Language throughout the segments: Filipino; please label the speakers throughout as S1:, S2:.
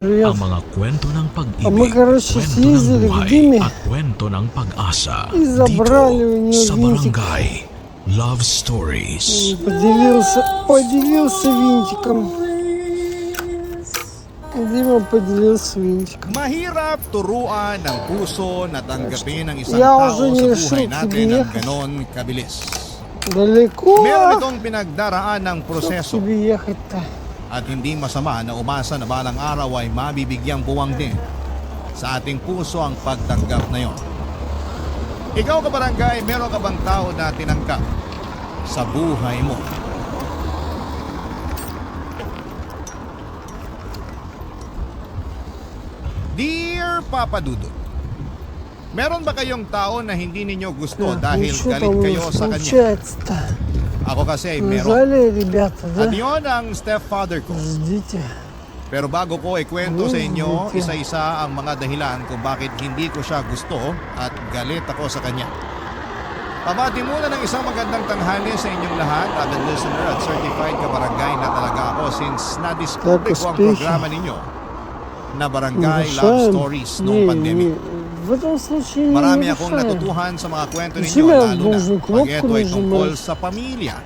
S1: Ang mga kwento ng pag-ibig,
S2: мы, короче,
S1: kwento ng
S2: съездили к
S1: buhay,
S2: Диме
S1: at kwento ng pag-asa
S2: и забрали у
S1: dito
S2: нее
S1: sa
S2: винтик.
S1: Barangay Love Stories.
S2: Поделился винтиком. Дима поделился винтиком.
S3: Mahirap turuan ng puso na tanggapin ang isang
S2: Я
S3: tao
S2: уже не
S3: sa buhay
S2: решил
S3: natin
S2: тебе
S3: ng
S2: ехать.
S3: ganon kabilis.
S2: Далеко
S3: Meron itong pinagdaraan ng
S2: Чтоб
S3: proseso
S2: тебе ехать-то.
S3: at hindi masama na umasa na balang araw ay mabibigyang buwang din sa ating puso ang pagtanggap na yon. Ikaw kabarangay, meron ka bang tao na tinanggap sa buhay mo? Dear Papa Dudut, meron ba kayong tao na hindi ninyo gusto dahil
S2: Что
S3: galit
S2: там у
S3: kayo
S2: нас
S3: sa kanya?
S2: получается-то?
S3: Ako kasi ay meron.
S2: Назвали ребята, да?
S3: At yun ang stepfather ko.
S2: Ждите.
S3: Pero bago ko ikwento sa inyo,
S2: Dito.
S3: isa-isa ang mga dahilan kung bakit hindi ko siya gusto at galit ako sa kanya. Pabati muna ng isang magandang tanghali sa inyong lahat, avid listener at certified kabarangay na talaga ako since na-discover ko ang
S2: uspехи.
S3: programa ninyo na Barangay Love
S2: Уважаем.
S3: Stories noong pandemic.
S2: В этом случае не
S3: Marami akong
S2: решаем.
S3: natutuhan sa mga kwento ninyo,
S2: Sila,
S3: lalo na
S2: должен
S3: pag
S2: кнопку
S3: ito ay tungkol
S2: нажимать.
S3: sa pamilya.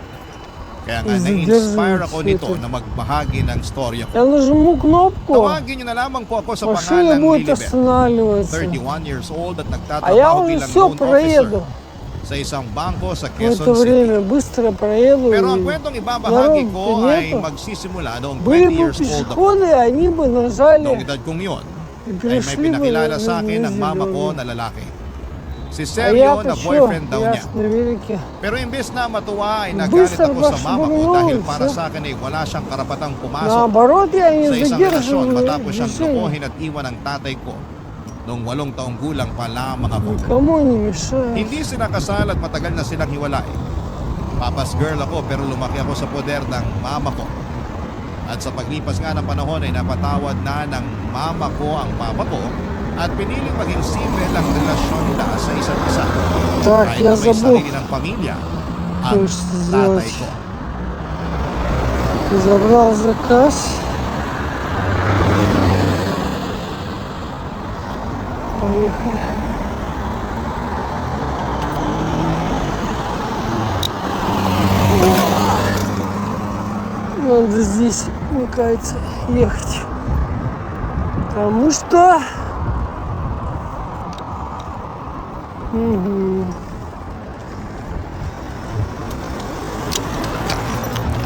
S3: Kaya nga
S2: Задерживать
S3: na-inspire ako
S2: всё
S3: nito
S2: это.
S3: na magbahagi ng storya ko.
S2: Я нажму кнопку,
S3: Tawagin niyo na lamang po ako sa
S2: машина
S3: pangalang
S2: будет
S3: Lilibet.
S2: останавливаться.
S3: 31 years old at
S2: А я
S3: nagtatrabaho
S2: уже
S3: bilang
S2: все
S3: loan officer
S2: проеду.
S3: sa isang bangko sa
S2: В это
S3: Quezon City.
S2: время быстро проеду.
S3: Pero ang
S2: и
S3: kwentong ibabahagi ko
S2: Народ,
S3: ay
S2: нету.
S3: magsisimula noong
S2: Были
S3: 20
S2: бы
S3: years old ako.
S2: пешеходы, они бы
S3: Noong
S2: нажали
S3: edad kong yun,
S2: и
S3: ay may
S2: перешли бы
S3: pinakilala sa akin
S2: на
S3: ng mama ko
S2: зеленый.
S3: na lalaki. Si
S2: А
S3: Sergio
S2: я-то
S3: na
S2: что?
S3: boyfriend daw
S2: Я
S3: niya.
S2: ж на велике.
S3: Pero imbes na matuwa ay
S2: Быстро
S3: nagalit ako sa
S2: пошли
S3: mama ko
S2: гулять,
S3: dahil para
S2: всё.
S3: sa akin ay wala siyang karapatang pumasok
S2: Наоборот, я не
S3: sa isang relasyon
S2: задерживаю
S3: matapos siyang
S2: движение.
S3: lukohin at iwan ang tatay ko noong 8 taong gulang pa lamang ako.
S2: Никому не мешаю.
S3: Hindi sila kasal at matagal na silang hiwalay. Papa's girl ako pero lumaki ako sa poder ng mama ko. At sa paglipas nga ng panahon ay napatawad na ng mama ko ang papa ko at piniling maging civil ang relasyon nila sa isa't isa.
S2: Так,
S3: Kahit
S2: я
S3: na may
S2: забыл,
S3: sarili ng pamilya ang
S2: что
S3: tatay
S2: сделать.
S3: ko.
S2: Забрал заказ. Поехали. Надо здесь, мне кажется, ехать. Потому что... Мгм.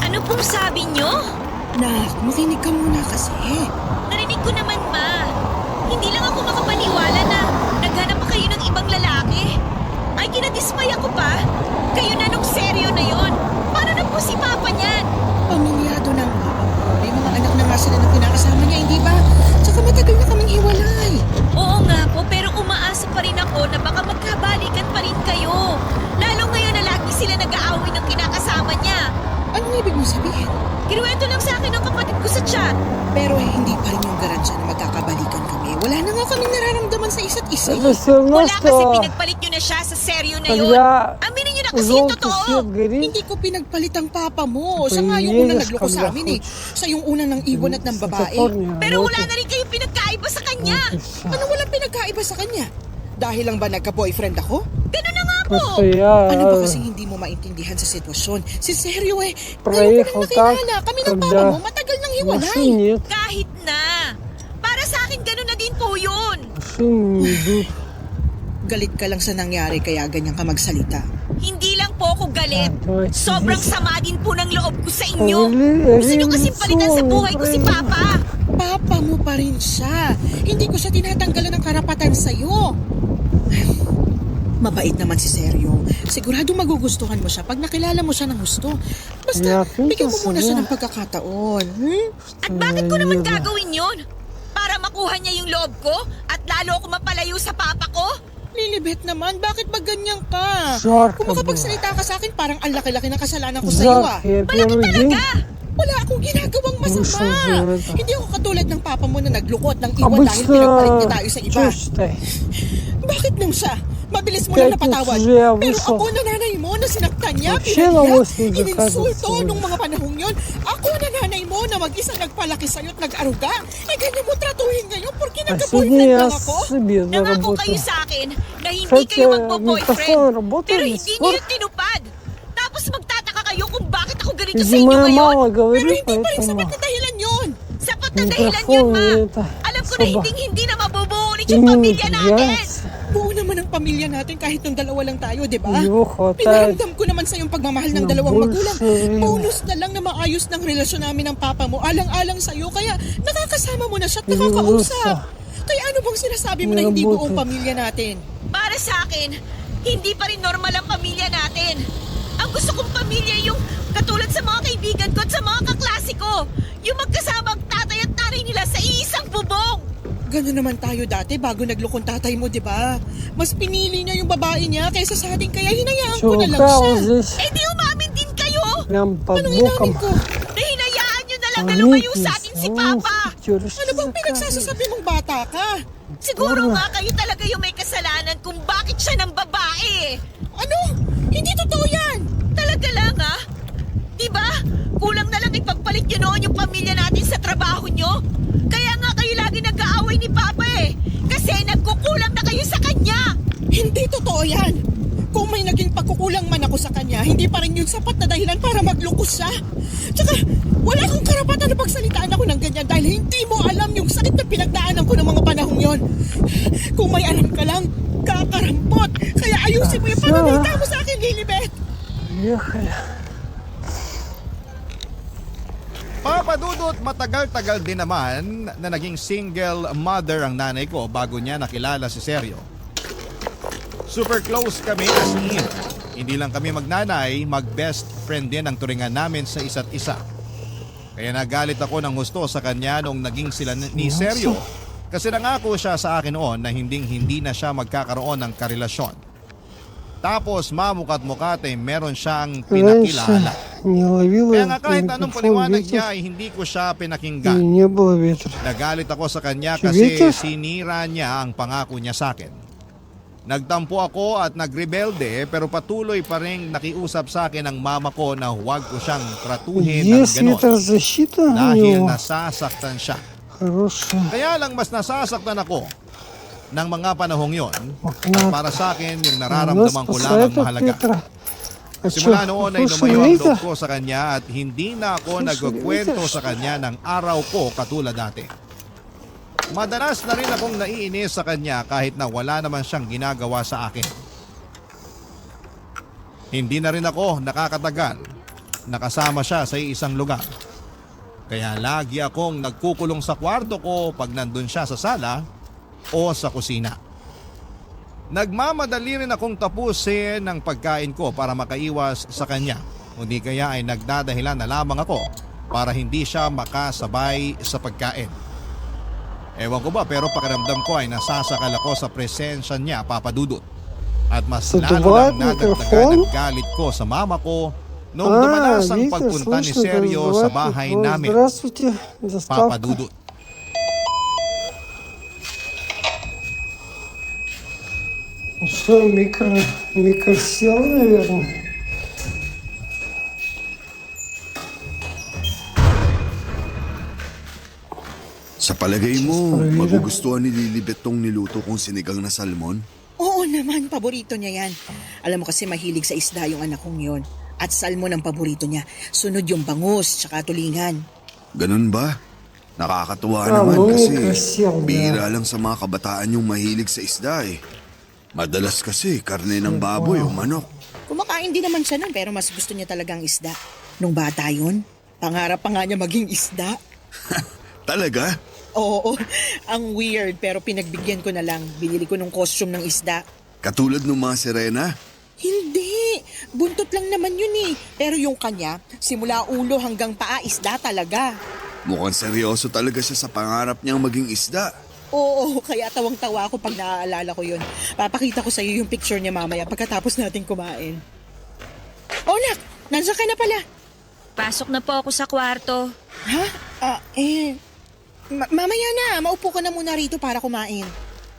S4: Ano pong sabi nyo?
S5: Nak, makinig ka muna kasi.
S4: Narinig ko naman, ma. Hindi lang ako makapaniwala na naghanap pa kayo ng ibang lalaki. Ay, kinadismay ako pa. Kayo na nung seryo na yon. Paano na po si Papa niyan?
S5: Pamilyado na nga. May mga anak na nga sila na pinakasama niya, hindi ba? Tsaka matagal na kaming hiwalay.
S4: Oo nga po, pero umaasa pa rin ako na baka magkabalikan pa rin kayo. Lalo ngayon na lagi sila nag-aaway ng kinakasama niya.
S5: Anong ibig mo sabihin?
S4: Kinuwento lang sa akin ng kapatid ko sa chat.
S5: Pero hindi pa rin yung garansya na magkakabalikan kami. Wala na nga kaming nararamdaman sa isa't isa.
S2: Это все равно,
S4: Wala kasi
S2: что
S4: pinagpalit nyo na siya sa seryo na yun.
S2: когда
S4: Aminin nyo na kasi yung
S2: желтый
S4: totoo.
S2: свет горит,
S5: Hindi ko pinagpalit ang papa mo.
S2: Ты
S5: Siya nga yung
S2: едешь,
S5: unang nagloko sa
S2: когда
S5: amin eh.
S2: хочешь.
S5: Siya yung unang nang iwan at ng babae.
S2: светофор не
S4: Pero wala
S2: работает.
S4: na rin kayong pinagkaiba sa kanya.
S2: Вот и всё.
S5: Ano walang pinagkaiba sa kanya? Dahil lang ba nagka-boyfriend ako?
S4: Ganun na nga po.
S2: Просто я
S5: Ano ba kasi hindi mo maintindihan sa sitwasyon? Si Sergio eh,
S2: проехал
S5: ngayon ko
S2: так,
S5: lang nakilala. Kami ng papa
S2: когда
S5: mo matagal nang hiwalay.
S2: машин нет,
S4: Kahit na. Para sa akin, ganun na din po yun.
S2: машины не идут.
S5: Galit ka lang sa nangyari kaya ganyan ka magsalita.
S4: Hindi lang po ako galit.
S2: Давайте
S4: Sobrang
S2: здесь.
S4: sama din po ng loob ko sa inyo.
S2: Революционный
S4: Gusto nyo kasing palitan sa buhay ko si
S2: проект.
S4: Papa.
S5: Papa mo pa rin siya. Hindi ko siya tinatanggalan ng karapatan sa'yo. Mabait naman si Sergio. Sigurado magugustuhan mo siya pag nakilala mo siya ng gusto. Basta,
S2: Yeah,
S5: bigyan mo muna siya
S2: yeah.
S5: ng pagkakataon. Hmm?
S4: At bakit ko naman
S2: Ayun.
S4: gagawin yun? Para makuha niya yung loob ko at lalo ako mapalayo sa Papa ko?
S5: Lilibet naman, bakit ba ganyan ka?
S2: Жарко
S5: Kung
S2: было.
S5: makapagsalita ka sa akin, parang ang laki-laki ng kasalanan ko sa'yo ah.
S2: Жарко. Я
S4: Malaki
S2: первый день
S4: talaga.
S5: Wala akong ginagawang
S2: вышел
S5: masama.
S2: за это.
S5: Hindi ako katulad ng papa mo na naglukot ng iwan dahil pinagpalit niya tayo sa iba.
S2: Что считай?
S5: Bakit nung siya? Mabilis mo lang
S2: Pять
S5: napatawad.
S2: уже я
S5: Pero
S2: вышел.
S5: ako na nanay mo na sinaktan niya,
S2: Вообще на
S5: pinaniya,
S2: 8
S5: ininsulto
S2: заказывать.
S5: nung mga panahong yon. Ako na nanay mo na mag-isa nagpalaki sa'yo at nag-aruga. Eh ganyan mo tratuhin ngayon porque
S2: А сегодня
S5: nagka-boyfriend
S2: я
S5: lang ako.
S2: себе
S4: Nangako
S2: заработал.
S4: kayo sa akin na hindi
S2: Kaya
S4: kayo magbo-boyfriend.
S2: mikrofon, работает
S4: Pero
S2: до
S4: hindi
S2: сих
S4: niyo
S2: пор?
S4: yun tinupad. Tapos magtataka kayo kung bakit ako ganito sa
S2: Видимо,
S4: inyo
S2: я
S4: ngayon.
S2: мало
S5: Pero
S2: говорю,
S5: hindi pa rin
S2: поэтому
S5: sapat na dahilan yon.
S4: Sapat na dahilan yun,
S2: микрофон
S4: ma.
S2: мне это
S4: Alam ko na
S2: особо
S4: hindi na mabubuo ulit
S2: и
S4: yung
S2: не
S4: pamilya natin.
S2: напрягается.
S5: Buo naman ang pamilya natin kahit nung dalawa lang tayo, di ba?
S2: Его хватает.
S5: Pinaramdam ko naman sa yung pagmamahal ng
S2: Na
S5: dalawang magulang.
S2: больше.
S5: Bonus na lang na maayos ng relasyon namin ng papa mo. Alang-alang sa'yo. Kaya nakakasama mo na siya at
S2: Hindi
S5: nakakausap.
S2: gusto.
S5: Kaya ano bang sinasabi mo na
S2: Hindi
S5: hindi
S2: mabuti.
S5: buong pamilya natin?
S4: Para sa akin, hindi pa rin normal ang pamilya natin. Ang gusto kong pamilya yung katulad sa mga kaibigan ko at sa mga kaklase ko. Yung magkasama ang tatay at nanay nila sa iisang bubong.
S5: Gano'n naman tayo dati bago naglukong tatay mo, di ba? Mas pinili niya yung babae niya kaysa sa atin. Kaya hinayaan ko na lang
S2: Чувака
S5: siya.
S2: вот здесь
S4: Eh di umamin din kayo.
S2: прям под
S5: Anong
S2: боком.
S5: inamin ko?
S4: Na hinayaan nyo na lang na lumayo sa atin si Papa.
S5: Ano bang pinagsasasabi mong bata ka?
S4: Siguro nga kayo talaga yung may kasalanan kung bakit siya ng babae.
S5: Ano? Hindi totoo yan!
S4: Talaga lang ah. Diba? Kulang na lang ipagpalit nyo noon yung pamilya natin sa trabaho nyo. Kaya nga kayo lagi nag-aaway ni Papa eh. Kasi nagkukulang na kayo sa kanya.
S5: Hindi totoo yan! Kung may naging pagkukulang man ako sa kanya, hindi pa rin yun sapat na dahilan para maglukos siya. Tsaka, wala akong karapatan na pagsalitaan ako ng ganyan dahil hindi mo alam yung sakit na pinagdaanan ko ng mga panahong yon. Kung may alam ka lang, kakarampot. Kaya ayusin mo yung pananalita mo sa akin, Lilibet.
S2: Ехали.
S3: Papadudot, matagal-tagal din naman na naging single mother ang nanay ko bago niya nakilala si Sergio. Super close kami as in. Hindi lang kami magnanay, mag-best friend din ang turingan namin sa isa't isa. Kaya nagalit ako ng gusto sa kanya nung naging sila ni Sergio kasi nangako siya sa akin noon na hindi na siya magkakaroon ng karelasyon. Tapos mamukat-mukat ay meron siyang
S2: Раньше
S3: pinakilala.
S2: не ловила
S3: Kaya nga kahit anong
S2: микрофон
S3: paliwanag
S2: ветер,
S3: niya ay hindi ko siya
S2: и
S3: pinakinggan.
S2: не было ветра.
S3: Nagalit ako sa kanya
S2: Si
S3: kasi
S2: Victor?
S3: sinira niya ang pangako niya sa akin. Nagtampo ako at nagrebelde pero patuloy pa rin nakiusap sa akin ang mama ko na huwag ko siyang tratuhin ng
S2: Есть
S3: ganon
S2: ветрозащита у
S3: dahil
S2: него
S3: nasasaktan siya.
S2: хорошая.
S3: Kaya lang mas nasasaktan ako ng mga panahong yon at
S2: Окна.
S3: para sa akin yung
S2: Нас
S3: nararamdaman ko
S2: спасает
S3: lamang
S2: от
S3: mahalaga.
S2: ветра. А
S3: Simula
S2: что,
S3: noon ay
S2: слушай,
S3: lumayo ang
S2: ветер?
S3: loob ko sa kanya at hindi na ako nagkukwento sa kanya ng araw ko katulad dati. Madalas na rin akong naiinis sa kanya kahit na wala naman siyang ginagawa sa akin. Hindi na rin ako nakakatagal nakasama siya sa isang lugar. Kaya lagi akong nagkukulong sa kwarto ko pag nandun siya sa sala o sa kusina. Nagmamadali rin akong tapusin ang pagkain ko para makaiwas sa kanya. Kundi kaya ay nagdadahilan na lamang ako para hindi siya makasabay sa pagkain. Ewan ko ba pero pakiramdam ko ay nasasakal ako sa presensya niya, Papa Dudut. At mas lalo
S2: Задувает
S3: lang nadagdagan
S2: микрофон?
S3: ang galit ko sa mama ko noong dumanas ang
S2: Витя,
S3: pagpunta ni
S2: слышно,
S3: Sergio sa
S2: задувает
S3: bahay
S2: микрофон.
S3: namin,
S2: Здравствуйте,
S3: Papa
S2: доставка.
S3: Dudut.
S2: Что, микро сел, наверное?
S6: Sa palagay mo,
S2: Parang-
S6: magugustuhan ni Lilibet tong niluto kong sinigang na salmon?
S5: Oo naman, paborito niya yan. Alam mo kasi mahilig sa isda yung anak kong yon. At salmon ang paborito niya. Sunod yung bangus, tsaka tulingan.
S6: Ganun ba? Nakakatuwa
S2: Ah,
S6: naman
S2: muy
S6: kasi
S2: красиво,
S6: bihira lang sa mga kabataan yung mahilig sa isda eh. Madalas kasi karne ng baboy o manok.
S5: Kumakain din naman siya nun, pero mas gusto niya talagang isda. Nung bata yun, pangarap pa nga niya maging isda.
S6: Talaga?
S5: Oo, ang weird, pero pinagbigyan ko na lang. Binili ko ng costume ng isda.
S6: Katulad ng mga sirena?
S5: Hindi, buntot lang naman yun eh. Pero yung kanya, simula ulo hanggang paa, isda talaga.
S6: Mukhang seryoso talaga siya sa pangarap niyang maging isda.
S5: Oo, kaya tawang-tawa ako pag naaalala ko yun. Papakita ko sa iyo yung picture niya mamaya pagkatapos natin kumain. Oh, nak, nandiyan ka na pala.
S4: Pasok na po ako sa kwarto.
S5: Ha? Mamaya na, maupo ka na muna rito para kumain.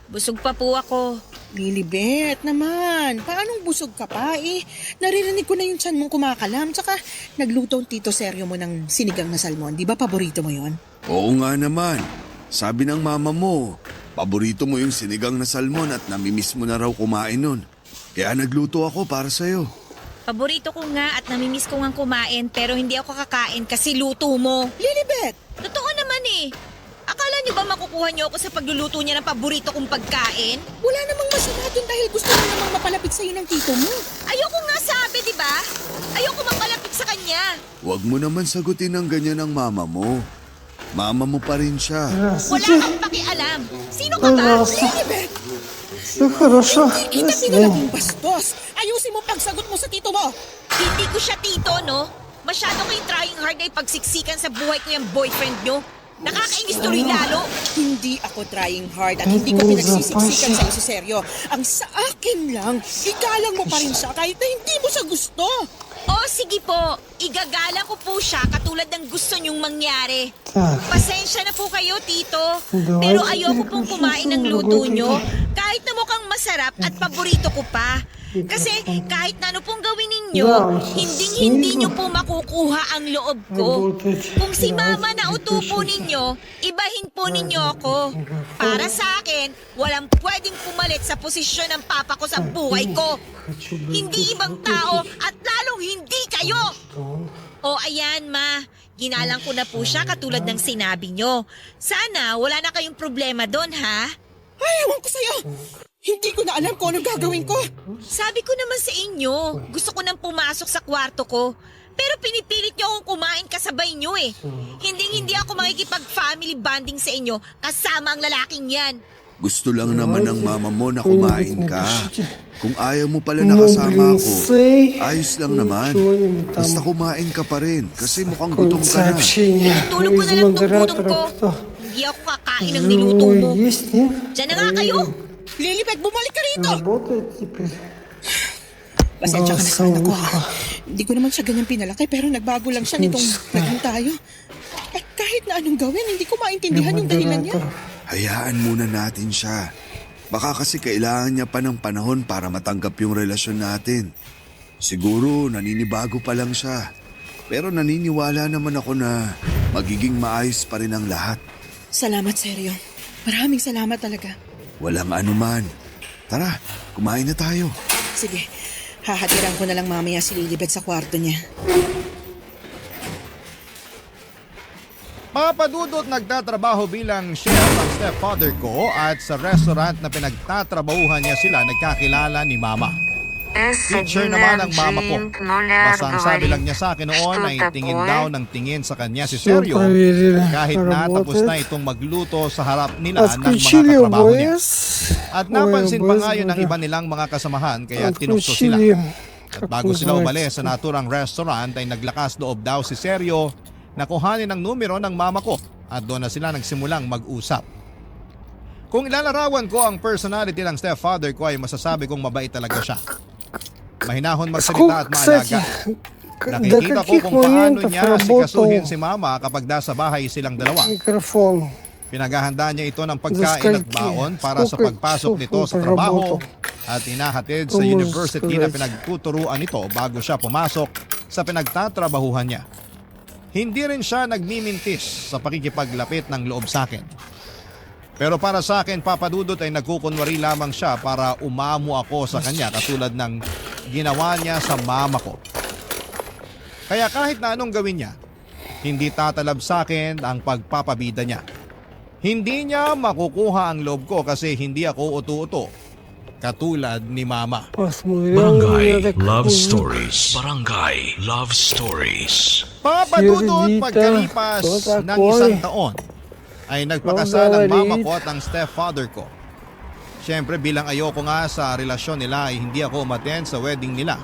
S4: Busog pa po ako.
S5: Lilibet naman, paanong busog ka pa eh? Naririnig ko na yung tiyan mong kumakalam, tsaka nagluto ang Tito Seryo mo ng sinigang na salmon. Di ba paborito mo yon?
S6: Oo nga naman. Sabi ng mama mo, paborito mo yung sinigang na salmon at namimiss mo na raw kumain nun. Kaya nagluto ako para sa'yo.
S4: Paborito ko nga at namimiss ko nga kumain pero hindi ako kakain kasi luto mo.
S5: Lilibet!
S4: Totoo naman eh. Akala niyo ba makukuha niyo ako sa pagluluto niya ng paborito kong pagkain?
S5: Wala namang masama dun dahil gusto mo namang mapalapit sa'yo ng tito mo.
S4: Ayoko nga sabi, di ba? Ayoko mapalapit sa kanya.
S6: Huwag mo naman sagutin ng ganyan ng mama mo. Mama mo pa rin siya.
S4: Wala
S2: Здравствуйте.
S4: kang pakialam. Sino ka ba?
S2: Пожалуйста.
S5: Lilibet!
S2: Все хорошо.
S5: Kita
S2: До
S5: pinalaging
S2: свидания.
S5: bastos! Ayusin mo pagsagot mo sa tito mo!
S4: Hindi ko siya tito, no? Masyado kayong trying hard na ipagsiksikan sa buhay ko yung boyfriend nyo. Nakakainis tuloy lalo.
S5: Hindi ako trying hard at hindi ko pinagsisiksikan sa si Seryo. Ang sa akin lang, igalang mo pa rin siya kahit na hindi mo siya gusto.
S4: O sige po, igagalang ko po siya katulad ng gusto nyong mangyari.
S2: Так,
S4: Pasensya na po kayo, Tito.
S2: Давайте
S4: Pero ayoko pong
S2: переключимся
S4: kumain ng
S2: на
S4: luto
S2: другой
S4: nyo.
S2: тема.
S4: Kahit na mukhang masarap at paborito ko pa. Kasi kahit na ano pong gawin ninyo, hindi nyo po makukuha ang loob ko. Kung si Mama na uto po ninyo, ibahin po ninyo ako. Para sa akin, walang pwedeng pumalit sa posisyon ng papa ko sa buhay ko. Hindi ibang tao at lalong hindi kayo. O ayan, Ma. Ginalang ko na po siya katulad ng sinabi nyo. Sana wala na kayong problema doon, ha?
S5: Ay, ewan ko sa'yo! Hindi ko na alam kung anong gagawin ko.
S4: Sabi ko naman sa inyo, gusto ko nang pumasok sa kwarto ko. Pero pinipilit nyo akong kumain kasabay nyo eh. Hindi ako makikipag-family bonding sa inyo kasama ang lalaking yan.
S6: Gusto lang naman ng mama mo na kumain ka. Kung ayaw mo pala
S2: Ну,
S6: nakasama
S2: блин,
S6: ako,
S2: сей.
S6: ayos lang naman.
S2: Ничего не
S6: Basta
S2: там.
S6: kumain ka pa rin kasi mukhang gutom ka na.
S2: Сообщение
S4: Tulog ko
S2: из
S4: na lang tong gutom ko.
S2: модератора. Кто?
S4: Hindi ako kakain ng niluto mo.
S2: Ну, есть, нет?
S4: Diyan na nga kayo.
S5: Lilibet, bumalik ka rito!
S2: Работает теперь.
S5: Pasensya ka na sa anak ko.
S2: Basaw ka.
S5: Hindi ko naman siya ganyan pinalaki pero nagbago lang siya nitong naging tayo. At kahit na anong gawin, hindi ko maintindihan yung dahilan niya.
S2: Модератор.
S6: Hayaan muna natin siya. Baka kasi kailangan niya pa ng panahon para matanggap yung relasyon natin. Siguro naninibago pa lang siya. Pero naniniwala naman ako na magiging maayos pa rin ang lahat.
S5: Salamat, Seryo. Maraming salamat talaga.
S6: Walang anuman. Tara, kumain na tayo.
S5: Sige, hahatiran ko na lang mamaya si Lilibet sa kwarto niya.
S3: Papadudot nagtatrabaho bilang chef ang stepfather ko at sa restaurant na pinagtatrabahuhan niya sila nagkakilala ni Mama. Teacher naman ang mama ko. Basta ang sabi lang niya sa akin noon ay tingin daw ng tingin sa kanya si
S2: Все
S3: Sergio
S2: проверили.
S3: kahit na tapos na
S2: Работает.
S3: itong magluto sa harap nila ng mga
S2: Отключили
S3: katrabaho niya.
S2: ОБС.
S3: At napansin pa nga yun ng
S2: ОБС,
S3: iba nilang mga kasamahan kaya tinukso sila.
S2: Отключили.
S3: At bago sila umalis sa naturang restaurant ay naglakas loob daw si Sergio na kuhanin ang numero ng mama ko at doon na sila nagsimulang mag-usap. Kung ilalarawan ko ang personality ng stepfather ko ay masasabi kong mabait talaga siya. Mahinahon magsalita at
S2: Сколько, кстати,
S3: maalaga.
S2: до
S3: Nakikita ko
S2: каких
S3: kung paano
S2: моментов
S3: niya
S2: работал
S3: sikasuhin si mama kapag nasa bahay silang dalawa.
S2: микрофон?
S3: Pinaghahandaan niya ito ng
S2: До
S3: pagkain at
S2: скольки?
S3: baon para sa
S2: Сколько
S3: pagpasok
S2: часов
S3: nito
S2: он
S3: sa trabaho
S2: проработал?
S3: at inahatid sa
S2: Kung mo
S3: university na
S2: сказать.
S3: pinagtuturuan nito bago siya pumasok sa pinagtatrabahuhan niya. Hindi rin siya nagmimintis sa pakikipaglapit ng loob sa akin. Pero para sa akin, Papadudot ay nagkukunwari lamang siya para umamo ako sa kanya katulad ng ginawa niya sa mama ko. Kaya kahit na anong gawin niya, hindi tatalab sa akin ang pagpapabida niya. Hindi niya makukuha ang loob ko kasi hindi ako utu-uto katulad ni mama.
S2: Посмотрел на
S1: Barangay
S2: меня так.
S1: Love Stories. Barangay Love Stories.
S3: Papadudot
S2: Sir Vita,
S3: pagkalipas
S2: ito
S3: ng
S2: takoy.
S3: isang taon ay nagpakasal ang mama
S2: Magalit.
S3: ko at ang stepfather ko. Siyempre bilang ayoko nga sa relasyon nila ay hindi ako umattend sa wedding nila.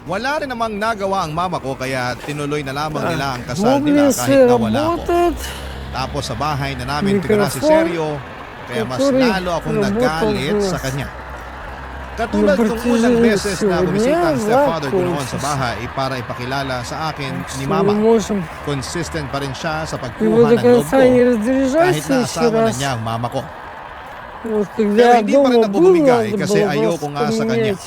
S3: Wala rin namang nagawa ang mama ko kaya tinuloy na lamang nila ang kasal nila
S2: Мобильный
S3: kahit na wala ako.
S2: работает.
S3: Tapos sa bahay na namin tinira si Sergio kaya mas lalo akong nagalit sa kanya. Katulad nung unang beses na bumisita ang stepfather ko noon sa bahay para ipakilala sa akin ni
S2: Мы
S3: mama.
S2: можем
S3: Consistent pa rin siya sa
S2: его
S3: pagkuha
S2: до
S3: ng loob ko
S2: конца не
S3: kahit
S2: разряжать в
S3: na
S2: следующий
S3: asawa na
S2: раз.
S3: niya ang mama ko.
S2: Вот
S3: Pero
S2: когда я
S3: hindi pa rin
S2: дома
S3: ako
S2: был,
S3: bumigay
S2: надо
S3: kasi
S2: было
S3: ayoko
S2: просто
S3: nga sa kanya.
S2: поменять.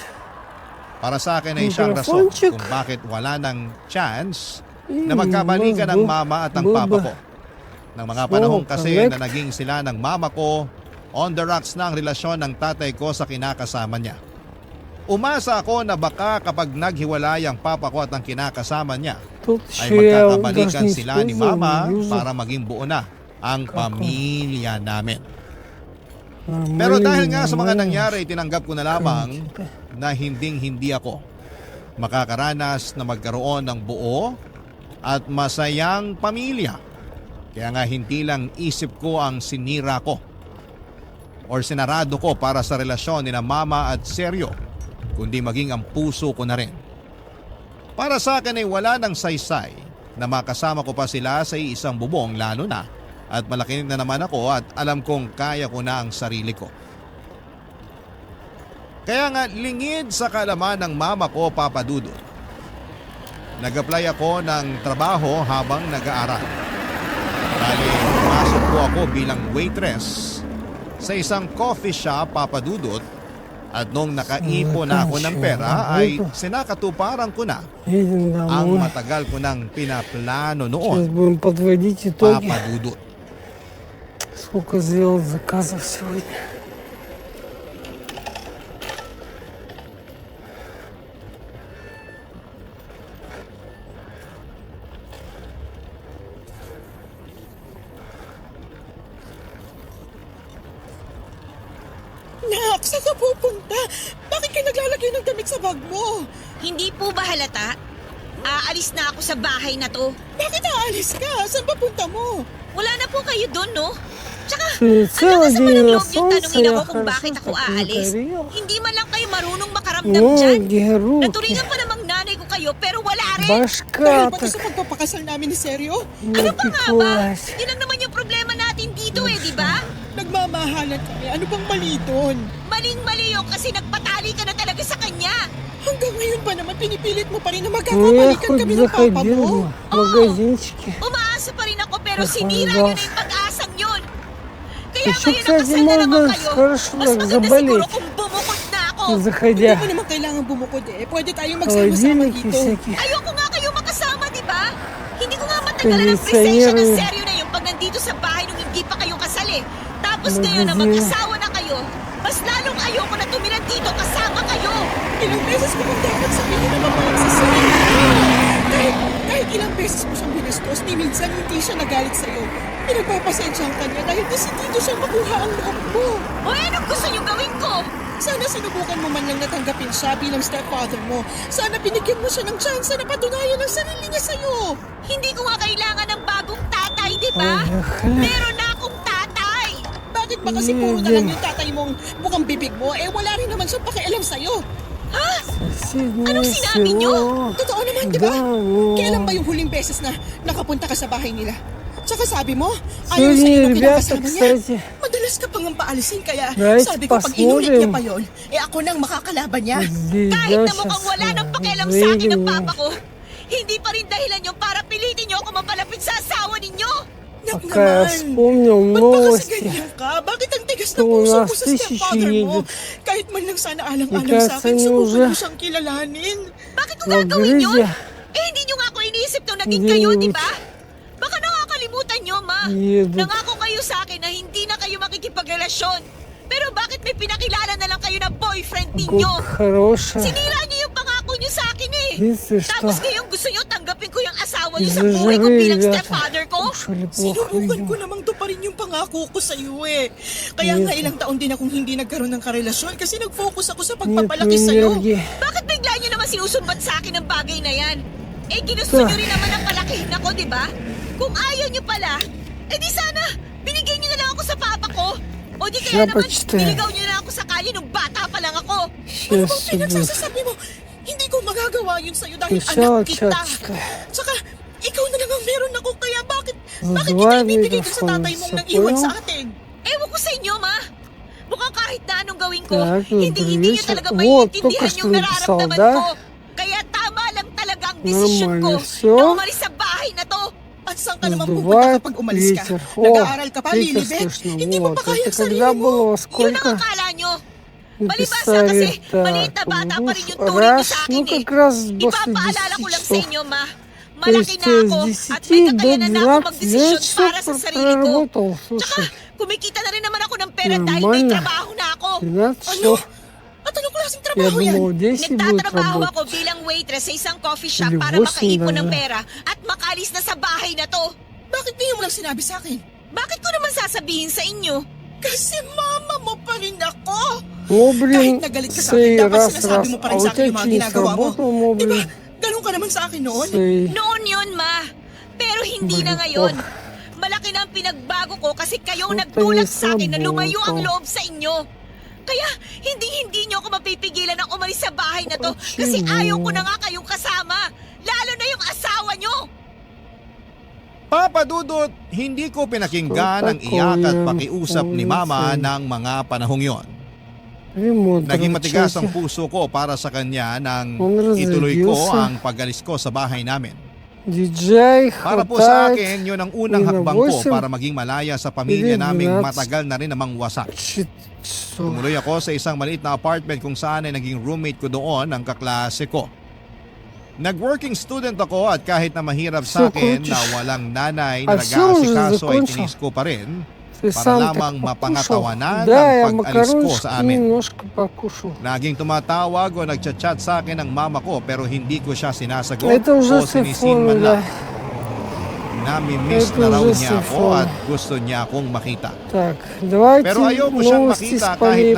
S3: Para sa akin ay siyang rason
S2: Mikrofonчик.
S3: kung bakit wala ng chance na
S2: Mm,
S3: magkabalikan ng
S2: mas
S3: mama at ang
S2: bu-
S3: papa
S2: bu-
S3: ko. Ng mga panahon kasi
S2: correct.
S3: na naging sila ng mama ko, on the rocks na ang relasyon ng tatay ko sa kinakasama niya. Umasa ako na baka kapag naghiwalay ang papa ko at ang kinakasama niya,
S2: Тут
S3: ay
S2: еще я даже
S3: magkakabalikan
S2: не
S3: sila ni
S2: использовал,
S3: mama
S2: не юзал.
S3: para maging buo na ang pamilya namin.
S2: Нормально,
S3: Pero dahil nga sa mga
S2: нормально.
S3: nangyari, tinanggap ko na lamang na hindi ako makakaranas na magkaroon ng buo at masayang pamilya. Kaya nga hindi lang isip ko ang sinira ko or sinarado ko para sa relasyon ni na mama at seryo, kundi maging ang puso ko na rin. Para sa akin ay wala ng saysay na makasama ko pa sila sa isang bubong, lalo na at malaki na naman ako at alam kong kaya ko na ang sarili ko. Kaya nga lingid sa kaalaman ng mama ko, Papa Dudut, nag-apply ako ng trabaho habang nag-aaral. Bali, pumasok po ako bilang waitress sa isang coffee shop, Papa Dudut, at nung nakaipon na ako ng pera ay sinakatuparan ko na
S2: Едем
S3: ang
S2: домой.
S3: matagal ko nang pinaplano
S2: Сейчас
S3: noon,
S2: будем подводить итоги.
S3: Papa Dudut.
S2: Сколько сделал заказов сегодня.
S5: Nak, saan ka pupunta? Bakit ka naglalagay ng damit sa bag mo?
S4: Hindi po ba halata? Aalis na ako sa bahay na to.
S5: Bakit aalis ka? Saan papunta mo?
S4: Wala na po kayo doon, no? Tsaka,
S2: Целый
S4: ano sa
S2: день
S4: ng
S2: на
S4: loob yung
S2: солнце
S4: tanongin
S2: я
S4: ako kung
S2: хорошо
S4: bakit ako
S2: так
S4: aalis?
S2: горел.
S4: Hindi man lang kayo marunong makaramdam
S2: Ноги,
S4: dyan.
S2: руки,
S4: Naturingan pa namang nanay ko kayo pero wala rin.
S5: Dahil
S2: башка
S5: ba ito
S2: так
S5: sa pagpapakasal namin ni Seryo?
S4: Ano pa nga ba?
S2: напеклась.
S4: Yun lang naman yung problema natin dito di ba?
S5: Nagmamahalan kami. Ano bang mali doon?
S4: Maling-mali yun kasi nagpatali ka na talaga sa kanya.
S5: Hanggang ngayon ba naman pinipilit mo pa rin na
S2: Ну, я
S5: magkakabalikan
S2: хоть
S5: kami ng papa
S2: заходил
S5: mo?
S2: в магазинчике.
S4: Umaasa pa rin ako pero
S2: Ах,
S4: sinira
S2: ano ba?
S4: nyo na yung pag-asang yun. Kaya
S2: Еще,
S4: ngayon
S2: кстати,
S4: nakasal na naman
S2: можно
S4: kayo.
S2: хорошо
S4: Mas
S2: так
S4: maganda siguro
S2: заболеть,
S4: kung bumukod na ako.
S5: Hindi
S2: заходя
S5: mo naman kailangan bumukod eh. Pwede tayong
S2: в
S5: magsama-sama
S2: холодильники
S5: dito.
S2: всякие.
S4: Ayoko nga kayo makasama, di ba? Hindi ko nga matagalan ng presensya
S2: Kondisyoner.
S4: ng seryo na yung pag nandito sa bahay nung hindi pa kayo kasal eh. Tapos ngayon na
S2: Magazine.
S4: mag-asawa na kayo, mas lalong ayoko na tumira dito kasama kayo.
S5: Ilang beses ko bang dapat sabihin na mapayag sa sarili mo? Kahit ilang beses mo siyang binastos, ni minsan hindi siya nagalit sa'yo. Pinagpapasensyahan ka niya dahil desidito siyang makuha ang loob mo.
S4: O anong gusto niyong gawin ko?
S5: Sana sinubukan mo man lang natanggapin siya bilang stepfather mo. Sana binigyan mo siya ng chance na patunayan ang sarili niya sa'yo.
S4: Hindi ko nga kailangan ng bagong tatay, di ba?
S2: Поехали.
S4: Meron na akong tatay.
S5: Bakit ba kasi puro na lang yung tatay mong mukhang bibig mo, eh wala rin naman siyang pakialam sa'yo.
S4: Ha?
S2: Соседнее
S4: Anong sinabi niyo?
S2: село.
S5: Totoo naman, di ba?
S2: Да, ну.
S5: Kailan ba yung huling beses na nakapunta ka sa bahay nila? Tsaka sabi mo, ayaw
S2: Сегодня
S5: sa'yo na
S2: ребята,
S5: pinakasama niya.
S2: кстати,
S5: Madalas ka pang paalisin kaya
S2: Right,
S5: sabi ko pag inulit
S2: посмотрим.
S5: niya pa yon, eh ako nang makakalaban niya.
S4: Kahit na
S2: сейчас
S4: mukhang wala nang pakialam sa akin ng
S2: выйдем.
S4: papa ko, hindi pa rin dahilan yung para pilitin niyo ako mapalapit sa asawa ninyo.
S5: Nak
S2: Пока я
S5: naman.
S2: вспомнил
S5: Ba't ba kasi
S2: новости,
S5: ganyan ka? Bakit ang tigas
S2: Что
S5: ng
S2: у
S5: puso
S2: нас
S5: mo sa
S2: тысячи
S5: stepfather mo?
S2: едет.
S5: Kahit man lang sana alang-alang
S2: Мне
S5: sa
S2: кажется,
S5: akin,
S2: они
S5: subukan
S2: уже
S5: mo siyang kilalanin.
S4: Bakit ko gagawin yun?
S2: Magrizya.
S4: Eh hindi niyo nga ako iniisip nung naging
S2: Hindi.
S4: kayo, di ba? Baka nakakalimutan niyo, ma.
S2: Едут.
S4: Nangako kayo sa akin na hindi na kayo makikipagrelasyon. Pero bakit may pinakilala na lang kayo na boyfriend ninyo?
S2: Гук хорошая.
S4: Sinira niyo yung pangako niyo sa akin eh.
S2: Единственное, что
S4: Tapos ngayon gusto niyo tanggapin ko yung asawa niyo sa
S2: из-за
S4: buhay ko
S2: жары
S4: bilang
S2: ребята
S4: stepfather ko?
S2: кушали плохо,
S5: Sinubukan ko
S2: видимо.
S5: namang tuparin yung pangako ko sa iyo eh. Kaya nga ilang taon din akong hindi nagkaroon ng karelasyon kasi nag-focus ako sa
S2: Нет
S5: pagpapalaki sa iyo.
S2: энергии.
S4: Bakit bigla niyo naman sinusumbat sa akin ang bagay na yan? Eh ginusto niyo rin naman ang palakihin ako, di ba? Kung ayaw niyo pala, eh di sana binigyan niyo na lang ako sa papa ko. O di kaya
S2: Siya
S4: naman
S2: почитаю.
S4: niligaw niyo na ako sa kalye nung bata pa lang ako.
S5: Ano
S2: Сейчас
S5: bang
S2: все будет.
S5: pinagsasabi mo? Hindi ko magagawa yun sa'yo dahil
S2: Сначала
S5: anak kita.
S2: чат читай.
S5: Tsaka, ikaw na lang ang meron ako kaya bakit
S2: Два
S5: kita ibibigay dun sa
S2: мегафона
S5: tatay mong nag-iwan
S2: понял?
S5: sa atin?
S4: Ewan ko sa inyo, ma. Mukhang kahit na anong gawin ko,
S2: Так,
S4: hindi niyo
S2: вечер.
S4: talaga
S2: Вот,
S4: maiintindihan
S2: только что
S4: yung
S2: написал,
S4: nararamdaman
S2: да?
S4: ko. Kaya tama lang talaga ang desisyon ko
S2: Нормально всё.
S4: na umalis sa bahay na to.
S5: At saan ka naman
S2: Сдувает
S5: pupunta kapag umalis ka?
S2: ветер.
S5: Nag-aaral ka pa,
S2: Питер
S5: Lilibet?
S2: слышно.
S5: Hindi mo
S2: Вот.
S5: pa kaya
S2: Это
S5: ang sarili
S2: когда
S5: mo.
S2: было во
S4: Yun ang
S2: сколько?
S4: akala nyo. Palibasa
S2: Написали
S4: kasi maliit na bata pa rin yung turing nyo
S2: раз,
S4: sa
S2: ну
S4: akin eh.
S2: как раз после
S4: Ipapaalala ko
S2: 10
S4: lang sa
S2: часов.
S4: inyo, ma.
S2: То
S4: Malaki
S2: есть
S4: na ako
S2: с
S4: at may
S2: 10 до
S4: kakayanan na ako
S2: 12
S4: magdesisyon
S2: часов
S4: para sa sarili ko.
S2: проработал.
S4: Tsaka,
S2: Слушай,
S4: kumikita na rin naman ako ng pera dahil may
S2: Нормально.
S4: trabaho na ako.
S2: 12
S5: Ano?
S2: часов.
S5: At anong klaseng
S2: Я
S5: trabaho yan?
S2: думал, 10 будет
S4: Nagtatrabaho ako
S2: работать.
S4: bilang waitress sa isang coffee shop
S2: Или
S4: para
S2: 8
S4: makaipon ng
S2: даже.
S4: pera at makalis na sa bahay na to.
S5: Bakit di mo lang sinabi sa akin?
S4: Bakit ko naman sasabihin sa inyo?
S5: Kasi mama mo pa rin ako.
S2: Ну, блин,
S5: Kahit nagalit ka sa
S2: сей
S5: akin, dapat
S2: раз,
S5: sinasabi mo pa
S2: а
S5: rin
S2: у
S5: sa akin
S2: тебя
S5: yung mga
S2: что, не
S5: ginagawa mo.
S2: сработал, ну,
S5: Di ba?
S2: блин,
S5: Ganun ka naman sa akin noon.
S2: сей...
S4: Noon yun, ma. Pero hindi na ngayon. Malaki na ang pinagbago ko kasi kayo
S2: Puta,
S4: nagtulak sa akin na
S2: isang
S4: lumayo ang
S2: buto.
S4: loob sa inyo. Kaya hindi nyo ako mapipigilan ng umalis sa bahay na to
S2: Pachimo.
S4: kasi ayaw ko na nga kayong kasama. Lalo na yung asawa nyo.
S3: Papa Dudut, hindi ko pinakinggan ang iyak at pakiusap ni Mama ng mga panahong yon.
S2: Ремонт.
S3: Naging matigas ang puso ko para sa kanya nang ituloy ko ang pag-alis ko sa bahay namin.
S2: Диджей
S3: Para po sa
S2: хватает
S3: akin, yun ang unang
S2: Ina,
S3: hakbang ko
S2: 8
S3: para maging malaya sa pamilya
S2: Ili,
S3: naming
S2: 12.
S3: matagal na rin namang wasak.
S2: часов.
S3: Tumuloy ako sa isang maliit na apartment kung saan ay naging roommate ko doon ang kaklase ko. Nag-working student ako at kahit na mahirap sa
S2: So,
S3: akin
S2: coach,
S3: na walang nanay na
S2: все уже
S3: nag-aasikaso ay
S2: закончил.
S3: tinis ko pa rin
S2: Ты
S3: para
S2: сам
S3: lamang
S2: так покушал?
S3: mapangatawanan
S2: Да,
S3: ang
S2: я
S3: pag-alis ko
S2: макарончики
S3: sa amin.
S2: немножко покушал.
S3: Naging tumatawag o nagchat-chat sa akin ang mama ko pero hindi ko siya sinasagot
S2: Это
S3: o
S2: уже
S3: sinisin
S2: сифон,
S3: man
S2: да.
S3: lang. Nami-miss
S2: Это
S3: na raw
S2: уже
S3: niya ako
S2: сифон.
S3: at gusto niya akong makita.
S2: Так, давайте
S3: Pero ayaw ko siyang
S2: новости
S3: makita
S2: с
S3: kahit
S2: полей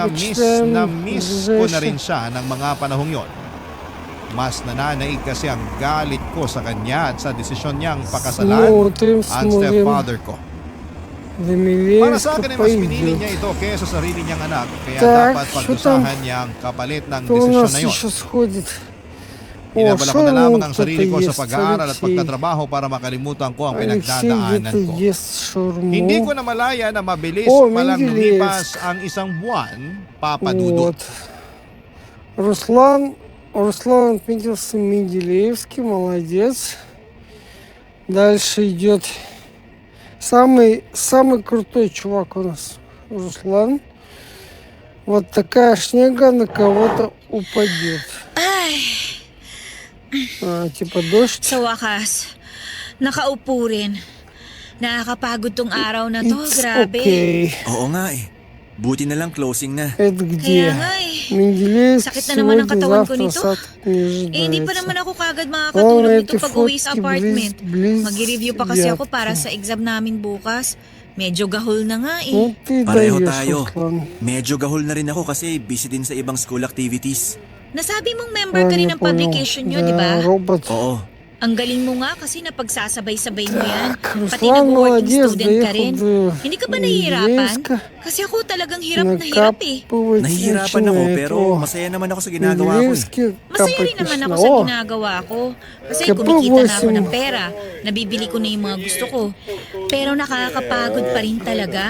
S3: na-miss
S2: почитаем.
S3: ko na rin siya ng mga panahong yon. Mas nananaig kasi ang galit ko sa kanya at sa desisyon niyang pakasalan
S2: Смотрим,
S3: ang
S2: смотрим.
S3: stepfather ko. Para sa akin
S2: Демилевска
S3: ay mas pinili
S2: пойдет.
S3: niya ito kaysa sa sarili niyang anak kaya
S2: Так,
S3: dapat
S2: что
S3: pagdusahan niya ang kapalit ng
S2: Кто у
S3: desisyon
S2: нас
S3: na yon.
S2: еще сходит? О,
S3: Inabala ko
S2: что
S3: na lamang
S2: ну,
S3: ang sarili ko
S2: кто-то
S3: sa
S2: ест?
S3: pag-aaral at
S2: Алексей.
S3: pagtatrabaho para makalimutan ko ang
S2: Алексей
S3: pinagdadaanan
S2: где-то
S3: ko.
S2: ест шаурму.
S3: Hindi ko na malaya na mabilis
S2: Oh,
S3: palang
S2: Mendeleyevsk.
S3: lumipas ang isang buwan, Papa Dudut.
S2: Вот. Руслан отметился Менделеевский, молодец. Дальше идет самый крутой чувак у нас, Руслан. Вот такая шнега на кого-то упадет.
S4: Ay,
S2: Типа дождь.
S4: sa wakas, nakaupo rin. Nakakapagod tong araw na to,
S2: It's
S4: grabe.
S2: okay.
S7: Oo nga eh. Buti na lang closing na.
S2: Это где?
S4: Kaya nga eh.
S2: Менделеевский
S4: Sakit na naman ang
S2: сегодня,
S4: katawan ko
S2: завтра,
S4: nito.
S2: завтра не
S4: Eh, hindi pa
S2: ожидается.
S4: naman ako kagad
S2: Oh,
S4: makakatulog
S2: na
S4: nito
S2: ito
S4: pag uwi sa
S2: fotki
S4: apartment.
S2: bliz
S4: Mag-review pa kasi ako
S2: ядки.
S4: para sa exam namin bukas. Medyo gahol na nga eh.
S2: Ну ты
S7: Pareho
S2: даешь,
S7: tayo.
S2: Руслан.
S7: Medyo gahol na rin ako kasi busy din sa ibang school activities.
S4: Nasabi mong member ka rin ng publication nyo, di ba?
S2: Робот.
S7: Oo.
S4: Ang galing mo nga kasi napagsasabay-sabay mo yan. Pati
S2: Руслан
S4: nag-working
S2: молодец,
S4: student ka rin.
S2: доехал до
S4: Hindi ka ba nahihirapan?
S2: Менделеевска.
S4: Kasi ako talagang hirap na hirap eh.
S2: Накапывать
S7: Nahihirapan ako
S2: начинает.
S7: pero
S2: О,
S7: masaya naman ako sa ginagawa ko eh.
S2: Менделеевский
S4: Masaya
S2: капать
S4: rin naman ako
S2: начинает.
S4: sa
S2: О,
S4: ginagawa ko. Kasi
S2: Kapag
S4: kumikita na ako
S2: 8
S4: ng pera. Nabibili ko na yung mga gusto ko. Pero nakakapagod pa rin talaga.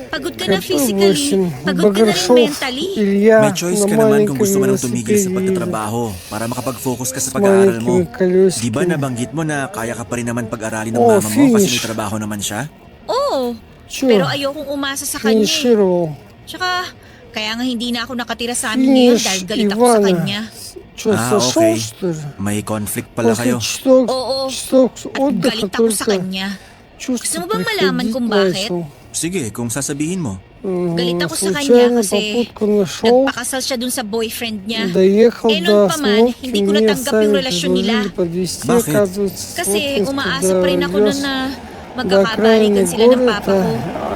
S4: Pagod ka na
S2: kapag
S4: physically.
S2: 8
S4: Pagod ka na rin
S2: Баграшов,
S4: mentally.
S2: Илья
S7: May choice
S2: на
S7: ka naman kung
S2: маленьком
S7: gusto mo nang tumigil sa
S2: велосипеде
S7: pagtatrabaho para makapag-focus ka sa
S2: с
S7: pag-aaral mo.
S2: маленькими колесиками.
S7: Di ba nabanggit mo na kaya ka pa rin naman pag-aralin ng
S2: Oh,
S7: mama mo kasi
S2: finish.
S7: may trabaho naman siya?
S4: Oo.
S2: Чё?
S4: Pero ayokong umasa sa kanya eh.
S2: Финишировал.
S4: Tsaka, kaya nga hindi na ako nakatira sa amin ngayon
S2: Финиш
S4: dahil galit ako sa kanya.
S2: Ивана. Что,
S7: Ah,
S2: сошел,
S7: okay.
S2: что ли?
S7: May conflict pala
S2: После
S7: kayo.
S4: Oo.
S2: часов
S4: At
S2: отдыха
S4: galit ako sa
S2: только
S4: kanya.
S2: чувство
S4: Gusto mo bang malaman kung bakit?
S7: Sige, kung sasabihin mo.
S4: Galit ako sa kanya
S2: Случайно
S4: kasi
S2: попутку нашел,
S4: nagpakasal siya dun sa boyfriend niya.
S2: доехал
S4: Eh,
S2: до
S4: noon pa man,
S2: остановки,
S4: hindi ko
S2: мне
S4: natanggap yung
S2: сами
S4: relasyon nila.
S2: предложили подвезти,
S7: Bakit?
S2: оказывается,
S4: Kasi
S2: вот
S4: umaasa
S2: когда
S4: pa rin ako nun
S2: вез
S4: na
S2: до
S4: magkakabalikan
S2: окраины
S4: sila ng
S2: города,
S4: papa ko.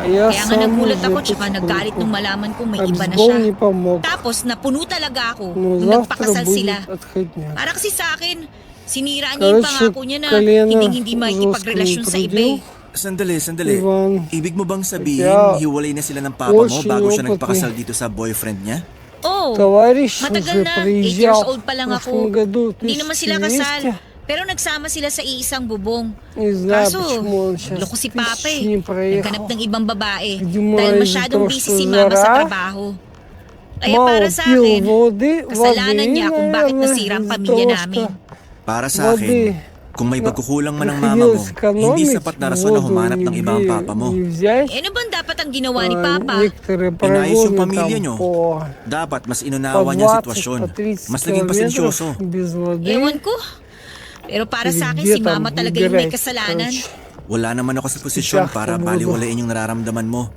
S2: я
S4: Kaya nga
S2: сам
S4: nagulat
S2: уже
S4: ako tsaka nagalit
S2: потихоньку.
S4: nung malaman kong may iba na
S2: Обзбол
S4: siya.
S2: не помог.
S4: Tapos napuno talaga ako
S2: Но
S4: nung
S2: завтра
S4: nagpakasal sila.
S2: будет отходняк.
S4: Para kasi sa akin, sinira niya yung
S2: Короче,
S4: pangako niya na
S2: колено
S4: hindi
S2: жестко
S4: makikipagrelasyon sa iba
S2: натрудил.
S4: eh.
S7: Sandali.
S2: Иван.
S7: Ibig mo bang sabihin
S2: Kaya,
S7: hiwalay na sila ng papa mo
S2: очень
S7: bago siya
S2: опытный.
S7: nagpakasal dito sa boyfriend niya?
S4: Oh,
S2: Товарищ
S4: matagal
S2: уже
S4: na, 8
S2: приезжал
S4: years old pa lang
S2: в прошлом
S4: ako.
S2: году,
S4: Hindi naman sila
S2: 1200.
S4: kasal. Pero nagsama sila sa iisang bubong.
S2: Не знаю,
S4: Kaso,
S2: почему он сейчас
S4: loko si Papa eh.
S2: не проехал.
S4: Naghanap ng ibang babae
S2: Видимо,
S4: dahil
S2: из-за
S4: masyadong
S2: того,
S4: busy
S2: что
S4: si Mama sa
S2: жара,
S4: trabaho. Kaya
S2: Мало
S4: para sa
S2: пил
S4: akin,
S2: воды,
S4: kasalanan
S2: воды,
S4: niya kung bakit
S2: наверное,
S4: nasira ang
S2: из-за
S4: pamilya
S2: того,
S4: namin.
S2: что
S7: Para sa
S2: воды
S7: akin, Kung may pagkukulang man ang mama mo, hindi sapat na rason na humanap ng iba ang papa mo.
S4: Ano bang dapat ang ginawa ni Papa?
S7: Inayos yung pamilya nyo. Dapat mas inunawa niya ang sitwasyon. Mas naging pasensyoso.
S4: Ewan ko. Pero para sa akin, si Mama talaga yung may kasalanan.
S7: Wala naman ako sa posisyon para baliwalain yung nararamdaman mo.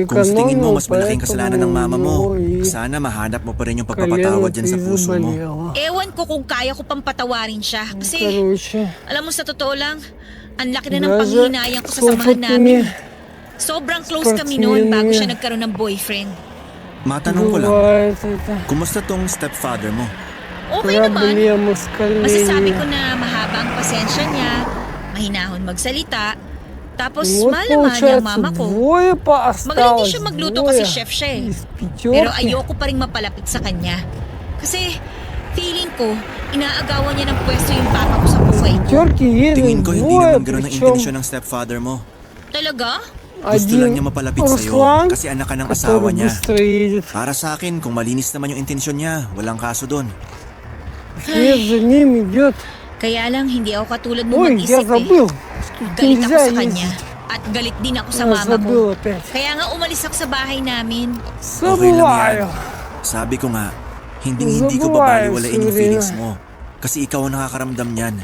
S7: Kung sa tingin mo mas malaking kasalanan ng mama mo, sana mahanap mo pa rin yung pagpapatawad dyan sa puso mo.
S4: Ewan ko kung kaya ko pang patawarin siya. Kasi, alam mo sa totoo lang, ang laki na ng panghihinayang ko sa samahan namin. Sobrang close kami noon bago siya nagkaroon ng boyfriend.
S7: Matanong ko lang, kumusta tong stepfather mo?
S4: Okay naman. Masasabi ko na mahaba ang pasensya niya, mahinahon magsalita, tapos mahal niya ang mama ko. Magaling din siya magluto kasi chef siya eh. Pero ayoko pa rin mapalapit sa kanya. Kasi feeling ko, inaagawan niya ng pwesto yung papa ko sa buhay ko.
S7: Tingin ko hindi naman gano'n ang intensyon ng stepfather mo.
S4: Talaga?
S7: Gusto lang niya mapalapit sa'yo kasi anak ka ng asawa niya. Para sa akin, kung malinis naman yung intensyon niya, walang kaso doon.
S4: Kaya lang hindi ako katulad mo mag-isip eh. Galit ako sa kanya. At galit din ako sa mama ko. Kaya nga umalis ako sa bahay namin.
S7: Okay lang yan. Sabi ko nga, hindi ko babaliwalain yung feelings mo. Kasi ikaw ang nakakaramdam niyan.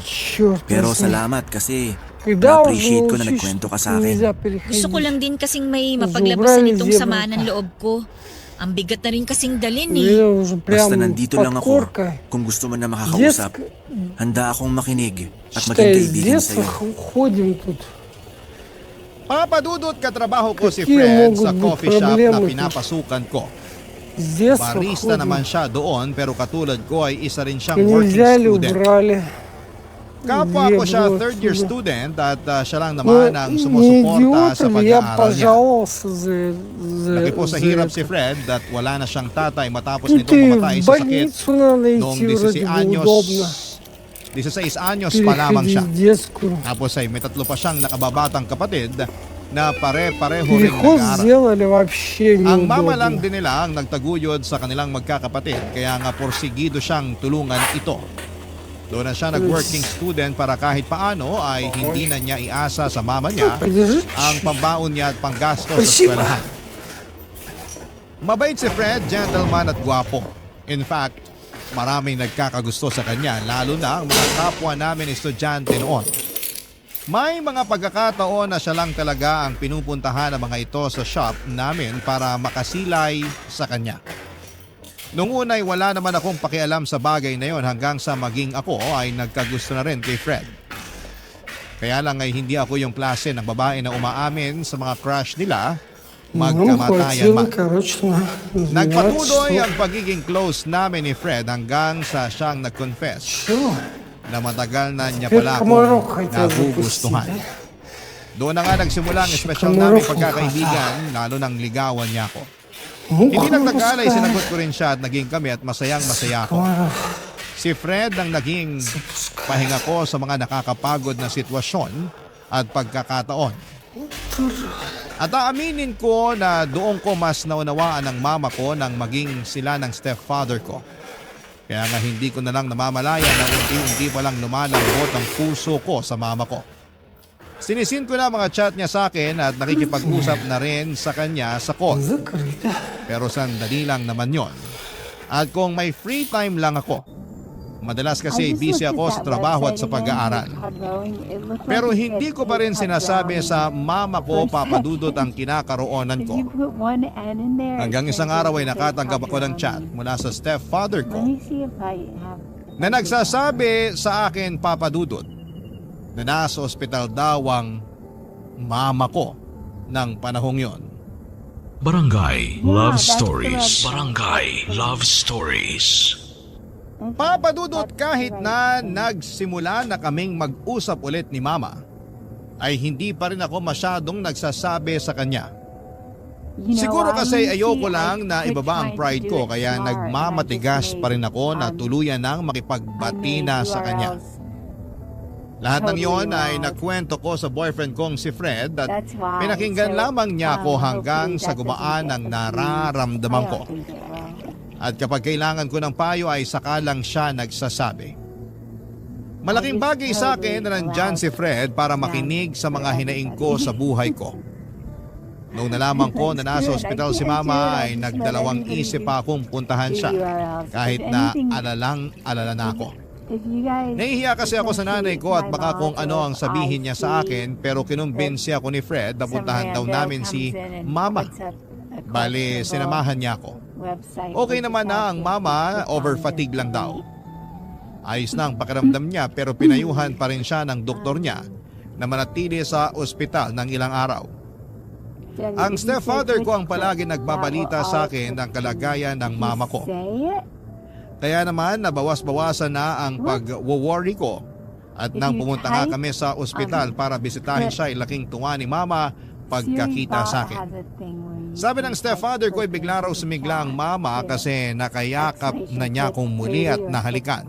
S7: Pero salamat kasi na-appreciate ko na nagkwento ka sa akin.
S4: Gusto ko lang din kasing may mapaglabasan itong sama ng loob ko. Ang bigat na rin kasing dalin eh.
S7: Basta nandito lang ako. Kung gusto mo na makakausap, handa akong makinig at maging kaibigan sa'yo.
S3: Papadudot katrabaho ko si Fred sa coffee shop na pinapasukan ko. Barista naman siya doon pero katulad ko ay isa rin siyang working student. Kapwa ko siya third year student at siya lang naman ang sumusuporta sa pag-aaral niya. Lagi po sa hirap si Fred at wala na siyang tatay matapos nitong mamatay sa sakit noong 16 anyos pa lamang siya. Tapos ay may 3 pa siyang nakababatang kapatid na pare-pareho rin nag-aaral. Ang mama lang din nila ang nagtaguyod sa kanilang magkakapatid kaya nga porsigido siyang tulungan ito. Doon na siya nag-working student para kahit paano ay hindi na niya iasa sa mama niya ang pambaon niya at panggasto sa eskwelahan. Mabait si Fred, gentleman at gwapo. In fact, maraming nagkakagusto sa kanya lalo na ang mga kapwa namin estudyante noon. May mga pagkakataon na siya lang talaga ang pinupuntahan ng mga ito sa shop namin para makasilay sa kanya. Noong una ay wala naman akong pakialam sa bagay na yon hanggang sa maging ako ay nagkagusto na rin kay Fred. Kaya lang ay hindi ako yung klase ng babae na umaamin sa mga crush nila magkamatayan man. Nagpatuloy ang pagiging close namin ni Fred hanggang sa siyang nag-confess na matagal na niya pala akong nagugustuhan. Doon na nga nagsimula ang espesyal namin pagkakaibigan lalo nang ligawan niya ako. Hindi nagtagal ay sinagot ko rin siya at naging kami at masayang masaya ako. Si Fred ang naging pahinga ko sa mga nakakapagod na sitwasyon at pagkakataon. At aaminin ko na doon ko mas naunawaan ng mama ko nang maging sila ng stepfather ko. Kaya nga hindi ko na lang namamalaya na unti-unti pa lang lumalambot ang puso ko sa mama ko. Sinisin ko na mga chat niya sa akin at nakikipag-usap na rin sa kanya sa call. Pero sandali lang naman yon. At kung may free time lang ako, madalas kasi busy ako sa trabaho at sa pag-aaral. Pero hindi ko pa rin sinasabi sa mama ko papadudot ang kinakaroonan ko. Hanggang isang araw ay nakatanggap ako ng chat mula sa stepfather ko na nagsasabi sa akin papadudot na nasa ospital daw ang mama ko ng panahong yon.
S1: Barangay Love Stories. Barangay Love Stories.
S3: Papadudot kahit na nagsimula na kaming mag-usap ulit ni mama, ay hindi pa rin ako masyadong nagsasabi sa kanya. Siguro kasi ayoko lang na ibaba ang pride ko kaya nagmamatigas pa rin ako na tuluyan nang makipagbati na sa kanya. Lahat ng yon ay nakwento ko sa boyfriend kong si Fred at pinakinggan lamang niya ako hanggang sa gumaan ang nararamdaman ko. At kapag kailangan ko ng payo ay saka lang siya nagsasabi. Malaking bagay sa akin na nandyan si Fred para makinig sa mga hinaing ko sa buhay ko. Noong nalaman ko na nasa ospital si Mama ay nagdalawang isip pa akong puntahan siya kahit na alala na ako. Nahihiya kasi ako sa nanay ko at baka kung ano ang sabihin niya sa akin pero kinumbinsi ako ni Fred na puntahan daw namin si Mama. Bali, sinamahan niya ako. Okay naman na ang Mama, over-fatigue lang daw. Ayos na ang pakiramdam niya pero pinayuhan pa rin siya ng doktor niya na manatili sa ospital ng ilang araw. Ang stepfather ko ang palagi nagbabalita sa akin ng kalagayan ng mama ko. Kaya naman nabawas-bawasan na ang pag-worry ko at nang pumunta nga kami sa ospital para bisitahin siya ay laking tuwa ni Mama pagkakita sa akin. Sabi ng stepfather ko ay bigla raw sumigla ang Mama kasi nakayakap na niya akong muli at nahalikan.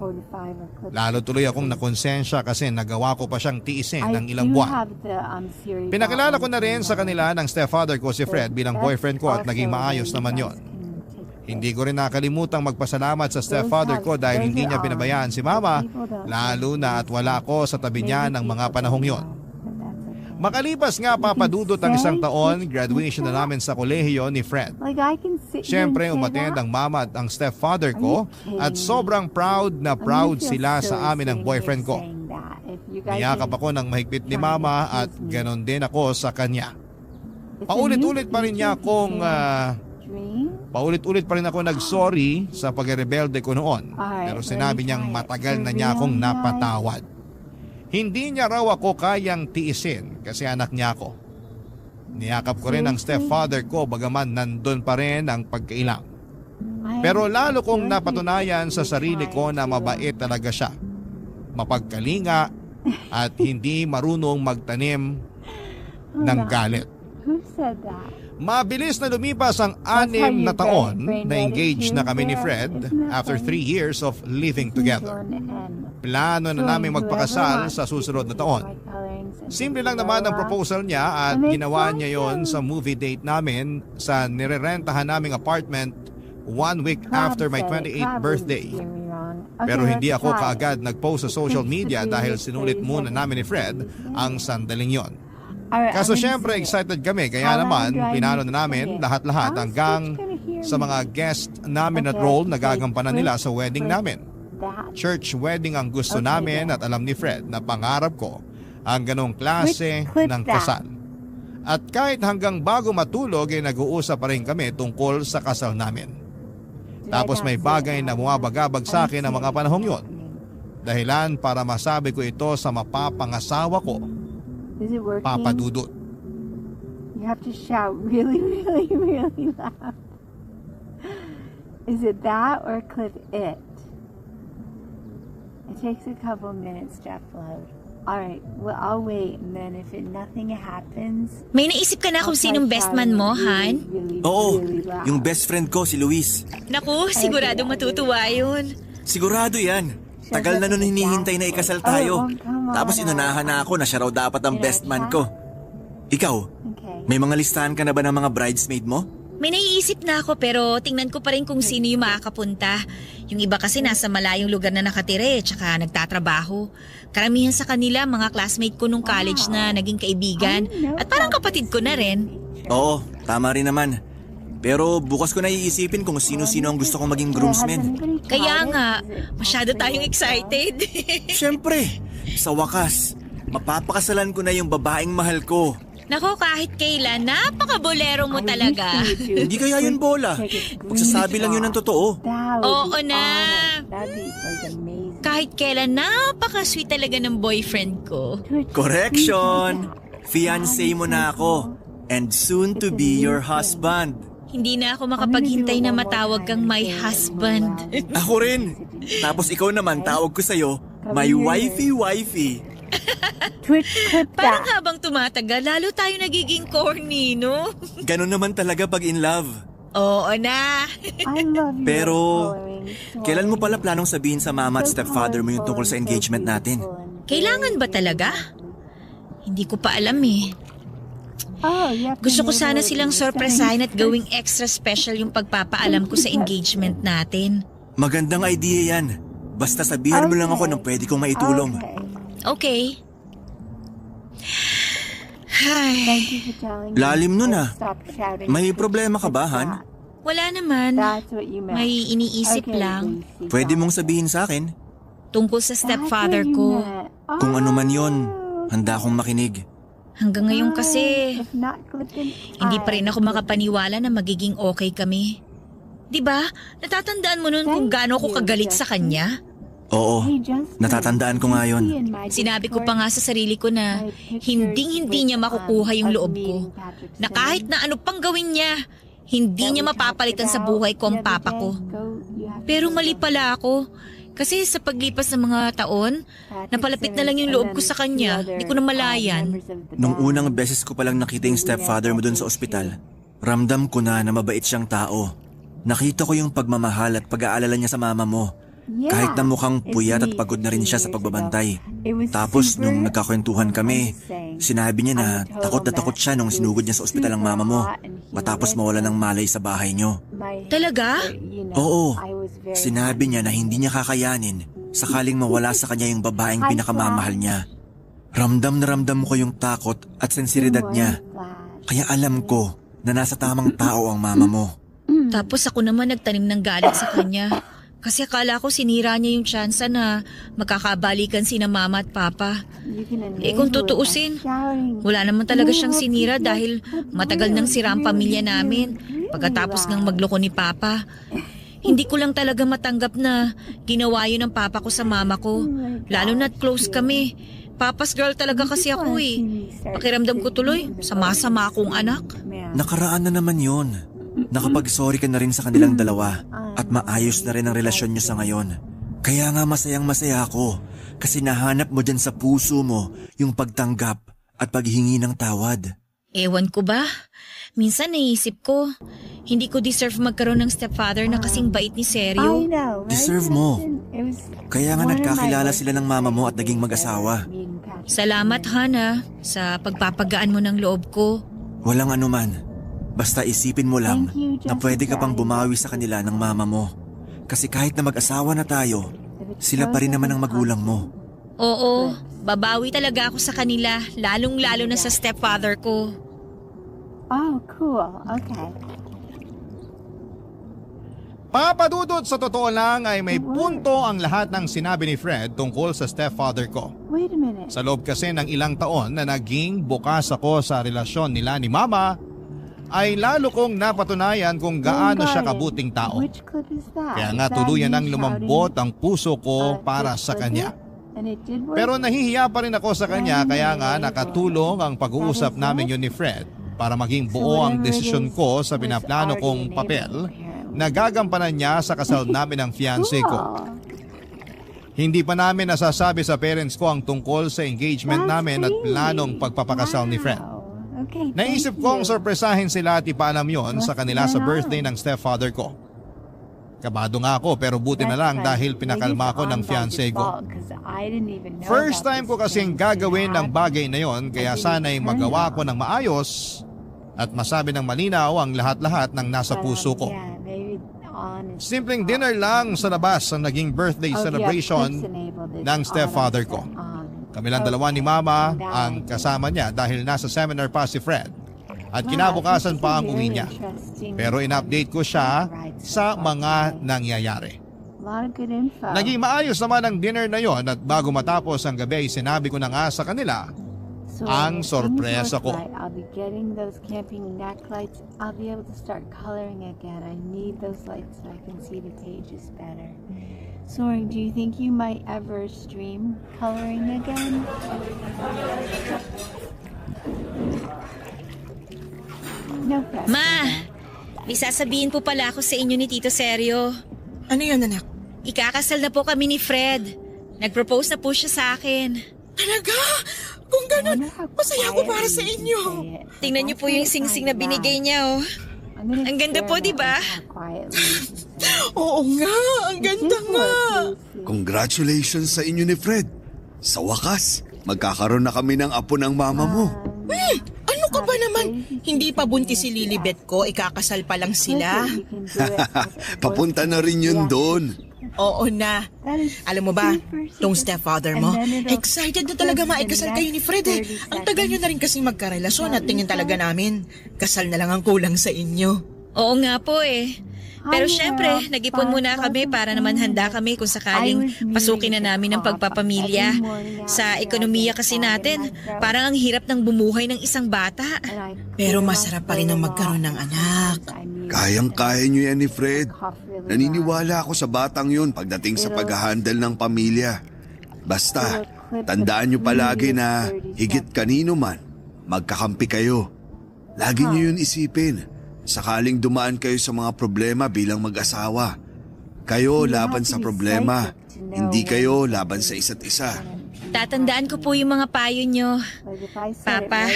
S3: Lalo tuloy akong nakonsensya kasi nagawa ko pa siyang tiisin ng ilang buwan. Pinakilala ko na rin sa kanila ng stepfather ko si Fred bilang boyfriend ko at naging maayos naman yon. Hindi ko rin nakalimutang magpasalamat sa stepfather ko dahil hindi niya pinabayaan si Mama, lalo na at wala ako sa tabi niya ng mga panahong yon. Makalipas nga papadudot ang isang taon, graduation na namin sa kolehiyo ni Fred. Siyempre umattend ang mama at ang stepfather ko at sobrang proud sila sa amin ng boyfriend ko. Niyakap ako ng mahigpit ni Mama at ganon din ako sa kanya. Paulit-ulit pa rin ako nag-sorry sa pagrebelde ko noon pero sinabi niyang matagal na niya akong napatawad. Hindi niya raw ako kayang tiisin kasi anak niya ako. Niyakap ko rin ang stepfather ko bagaman nandun pa rin ang pagkailang. Pero lalo kong napatunayan sa sarili ko na mabait talaga siya. Mapagkalinga at hindi marunong magtanim ng galit. Mabilis na lumipas ang 6 na taon na engaged na kami ni Fred after 3 years of living together. Plano na namin magpakasal sa susunod na taon. Simple lang naman ang proposal niya at ginawa niya yon sa movie date namin sa nirerentahan naming apartment 1 week after my 28th birthday. Pero hindi ako kaagad nag-post sa social media dahil sinulit muna namin ni Fred ang sandaling yon. Kaso syempre excited kami kaya naman pinano na namin lahat-lahat hanggang sa mga guest namin at role na gagampanan nila sa wedding namin. Church wedding ang gusto namin at alam ni Fred na pangarap ko ang ganong klase ng kasal. At kahit hanggang bago matulog ay nag-uusap pa rin kami tungkol sa kasal namin. Tapos may bagay na bumabagabag sa akin ang mga panahong yon. Dahilan para masabi ko ito sa mapapangasawa ko, Papa Dudut.
S8: You have to shout really, really, really loud. Is it that or clip it? It takes a couple minutes to upload. Alright, well I'll wait and then if nothing happens...
S4: May naisip ka na kung sinong best man mo, Han?
S7: Oo, yung best friend ko si Luis.
S4: Naku, sigurado matutuwa yun.
S7: Sigurado yan. Tagal na nun hinihintay na ikasal tayo. Tapos inunahan na ako na siya raw dapat ang best man ko. Ikaw, may mga listahan ka na ba ng mga bridesmaid mo?
S4: May naiisip na ako pero tingnan ko pa rin kung sino yung makakapunta. Yung iba kasi nasa malayong lugar na nakatira tsaka nagtatrabaho. Karamihan sa kanila mga classmate ko nung college na naging kaibigan at parang kapatid ko na rin.
S7: Oo, tama rin naman. Pero bukas ko na iisipin kung sino-sino ang gusto kong maging groomsmen.
S4: Kaya nga, masyado tayong excited.
S7: Siyempre, sa wakas, mapapakasalan ko na yung babaeng mahal ko.
S4: Nako, kahit kailan, napaka-bolero mo talaga.
S7: Hindi kaya yun bola. Magsasabi lang yun ng totoo.
S4: Oo na. Kahit kailan, napaka-sweet talaga ng boyfriend ko.
S7: Correction! Fiancé mo na ako. And soon to be your husband.
S4: Hindi na ako makapaghintay na matawag kang my husband.
S7: Ako rin. Tapos ikaw naman tawag ko sa'yo, my wifey-wifey.
S4: Parang habang tumatagal, lalo tayo nagiging corny, no?
S7: Ganon naman talaga pag in love.
S4: Oo na.
S7: Pero, kailan mo pala planong sabihin sa mama at stepfather mo yung tungkol sa engagement natin?
S4: Kailangan ba talaga? Hindi ko pa alam eh. Gusto ko sana silang sorpresahin at gawing extra special yung pagpapaalam ko sa engagement natin.
S7: Magandang idea yan. Basta sabihan mo lang ako ng pwede kong maitulong.
S8: Okay.
S4: Okay. Ay,
S8: Thank you for telling me.
S7: Lalim nun
S8: I'll
S7: ah.
S8: stop shouting.
S7: May problema ka ba, Han?
S4: wala naman.
S8: That's what you meant.
S4: May iniisip
S8: Okay,
S4: lang
S8: Lucy,
S7: Pwede
S8: got
S7: mong
S8: it.
S7: sabihin sa akin?
S4: tungkol sa
S8: That's
S4: stepfather
S8: what you
S4: ko.
S8: meant.
S7: Kung ano man yon,
S8: Oh.
S7: handa akong makinig.
S4: Hanggang ngayon kasi,
S8: If not clipped in
S4: hindi pa rin
S8: time,
S4: ako makapaniwala na magiging okay kami. 'Di ba? Natatandaan mo noon kung gaano ako kagalit sa kanya?
S7: Oo,
S8: Hey, Justin,
S7: natatandaan ko nga yun.
S8: you see in my
S4: Sinabi ko pa
S8: Discord,
S4: nga sa sarili ko na
S8: my pictures
S4: hinding-hindi
S8: with,
S4: niya makukuha yung
S8: of
S4: loob
S8: me
S4: ko.
S8: and Patrick
S4: Na kahit
S8: Simmons
S4: na ano pang gawin niya, hindi
S8: that
S4: niya
S8: we
S4: mapapalitan
S8: talked
S4: sa buhay ko ang
S8: about the other
S4: papa
S8: day.
S4: ko.
S8: You have to
S4: Pero
S8: go
S4: mali
S8: there.
S4: pala ako. Kasi sa paglipas ng mga taon,
S8: Patrick
S4: napalapit na
S8: Simmons
S4: lang yung
S8: and
S4: loob
S8: then
S4: ko sa
S8: two
S4: kanya.
S8: other,
S4: Di ko na malayan.
S8: members of the
S7: Nung
S8: band.
S7: unang beses ko palang nakita yung stepfather mo dun sa ospital, ramdam ko na mabait siyang tao. Nakita ko yung pagmamahal at pag-aalala niya sa mama mo.
S8: Yeah,
S7: Kahit na mukhang
S8: it's
S7: puyat at
S8: me
S7: pagod na rin siya sa
S8: 15 years
S7: pagbabantay.
S8: ago. It was
S7: Tapos
S8: super
S7: nung nagkakwentuhan kami,
S8: insane.
S7: sinabi niya na
S8: I'm a total
S7: takot
S8: mess.
S7: siya nung
S8: It was
S7: sinugod niya sa ospital ang mama mo.
S8: super hot and
S7: Matapos
S8: humid
S7: mawala
S8: and
S7: ng malay sa bahay niyo.
S8: my-
S4: Talaga?
S8: you know,
S7: Oo,
S8: I was very
S7: sinabi niya na hindi niya kakayanin sakaling mawala sa kanya yung babaeng
S8: Hi,
S7: pinakamamahal
S8: Flash.
S7: niya. Ramdam na ramdam ko yung takot at sensibilidad niya.
S8: Flash.
S7: Kaya alam ko na nasa tamang tao ang mama mo.
S4: Tapos ako naman nagtanim ng galit sa kanya. Kasi akala ko sinira niya yung tsansa na magkakabalikan sina mama at papa.
S8: You can
S4: Kung
S8: enable it by
S4: tutuusin,
S8: shouting.
S4: wala naman talaga siyang sinira dahil matagal nang sira ang pamilya namin pagkatapos ng magloko ni papa. Hindi ko lang talaga matanggap na ginawa yun ng papa ko sa mama ko. Lalo na't close kami. Papa's girl talaga kasi ako eh. Pakiramdam ko tuloy, sama-sama akong anak.
S7: Nakaraan na naman yun. Nakapag-sorry ka na rin sa kanilang dalawa at maayos na rin ang relasyon niyo sa ngayon. Kaya nga masayang masaya ako kasi nahanap mo dyan sa puso mo yung pagtanggap at paghingi ng tawad.
S4: Ewan ko ba? Minsan naisip ko, hindi ko deserve magkaroon ng stepfather na kasing bait ni
S8: I
S4: Seryo.
S8: know, right,
S7: Deserve mo.
S8: Justin? It was
S7: Kaya nga
S8: one of my
S7: nagkakilala
S8: worst
S7: sila ng mama mo at naging
S8: days
S7: mag-asawa.
S8: ever, meeting Patrick
S4: Salamat
S8: Simmons.
S4: Hana sa pagpapagaan mo ng loob ko.
S7: Walang anuman. Basta isipin mo lang
S8: Thank you,
S7: na pwede ka pang
S8: Jessica.
S7: bumawi sa kanila ng mama mo. Kasi kahit na mag-asawa na tayo, sila pa rin naman ang magulang mo.
S4: Oo, babawi talaga ako sa kanila, lalong-lalo na sa stepfather ko.
S8: Oh, cool. Okay.
S3: Papadudot sa totoo lang ay may punto ang lahat ng sinabi ni Fred tungkol sa stepfather ko.
S8: Wait a minute.
S3: Sa loob kasi ng ilang taon na naging bukas ako sa relasyon nila ni Mama, ay lalo kong napatunayan kung gaano
S8: Oh,
S3: siya
S8: got it.
S3: kabuting tao.
S8: Which clip is that?
S3: Kaya
S8: Is
S3: nga
S8: that
S3: tuluyan
S8: me
S3: nang lumambot ang puso ko para
S8: this
S3: sa
S8: was
S3: kanya.
S8: it? And it did work?
S3: Pero nahihiya pa rin ako sa kanya kaya nga nakatulong ang pag-uusap namin yun ni Fred para maging buo ang desisyon ko sa pinaplano kong papel na gagampanan niya sa kasal namin ng fiancé ko.
S8: Cool.
S3: Hindi pa namin nasasabi sa parents ko ang tungkol sa engagement
S8: That's
S3: namin at
S8: crazy.
S3: planong pagpapakasal ni Fred.
S8: Wow. Okay,
S3: Naisip
S8: thank
S3: kong
S8: you.
S3: sorpresahin sila at ipaalam yon sa
S8: What's
S3: kanila sa
S8: going on?
S3: birthday ng stepfather ko. Kabado nga ako pero buti na
S8: That's
S3: lang
S8: fine.
S3: dahil pinakalma
S8: Maybe
S3: ko
S8: it's
S3: ng
S8: on by
S3: fiancé ko.
S8: default 'cause I didn't even know
S3: First
S8: about
S3: time
S8: this
S3: ko kasing
S8: thing
S3: gagawin
S8: that
S3: ng bagay na yon kaya sana'y magawa ko ng maayos at masabi ng malinaw ang lahat-lahat ng nasa
S8: happened.
S3: puso ko.
S8: Yeah, maybe on
S3: Simpleng dinner lang sa labas ang naging birthday celebration ng stepfather ko. Kamilang dalawa ni Mama ang kasama niya dahil nasa seminar pa si Fred at kinabukasan pa ang uwi niya. Pero in-update ko siya sa mga nangyayari. Naging maayos naman ang dinner na yon at bago matapos ang gabi ay sinabi ko na nga sa kanila ang sorpresa ko.
S8: I'll be getting those camping neck lights. I'll be able to start coloring again. I need those lights so I can see the pages better. Soren, do you think you might ever stream coloring again? No pressure.
S4: Ma, may sasabihin po pala ako sa inyo ni Tito Seryo.
S5: Ano yun, anak?
S4: Ikakasal na po kami ni Fred. Nag-propose na po siya sa akin.
S5: Talaga? Kung ganun,
S8: Wonder how
S5: masaya ako para sa
S8: quietly
S5: inyo.
S8: you say it.
S4: Tingnan niyo po yung singsing na binigay niya oh.
S8: I'm gonna
S4: Ang ganda po,
S8: experiment
S4: di ba?
S8: with how quietly you can say it.
S5: Oo nga, ang
S8: It
S5: ganda
S8: did
S5: nga.
S8: work, Lucy.
S6: Congratulations sa inyo ni Fred. Sa wakas, magkakaroon na kami ng apo ng mama mo.
S5: Ano ka ba naman? naman, hindi pa buntis si Lilibet ko, ikakasal pa lang sila.
S6: Papunta na rin yun doon.
S5: Oo na. Alam mo ba, tong stepfather mo, excited na talaga maikasal kayo ni Fred eh. Ang tagal nyo na rin kasing magkarelasyon at tingin talaga namin, kasal na lang ang kulang sa inyo.
S4: Oo nga po eh. Pero syempre, nag-ipon muna kami para naman handa kami kung sakaling pasukin na namin ang pagpapamilya. Sa ekonomiya kasi natin, parang ang hirap ng bumuhay ng isang bata.
S5: Pero masarap pa rin ang magkaroon ng anak.
S6: Kayang-kaya niyo yan ni Fred. Naniniwala ako sa batang yun pagdating sa pag-handle ng pamilya. Basta, tandaan niyo palagi na higit kanino man, magkakampi kayo. Lagi niyo yun isipin. Sakaling dumaan kayo sa mga problema bilang mag-asawa. Kayo laban sa problema, hindi kayo laban sa isa't isa.
S4: Tatandaan ko po yung mga payo nyo. Papa.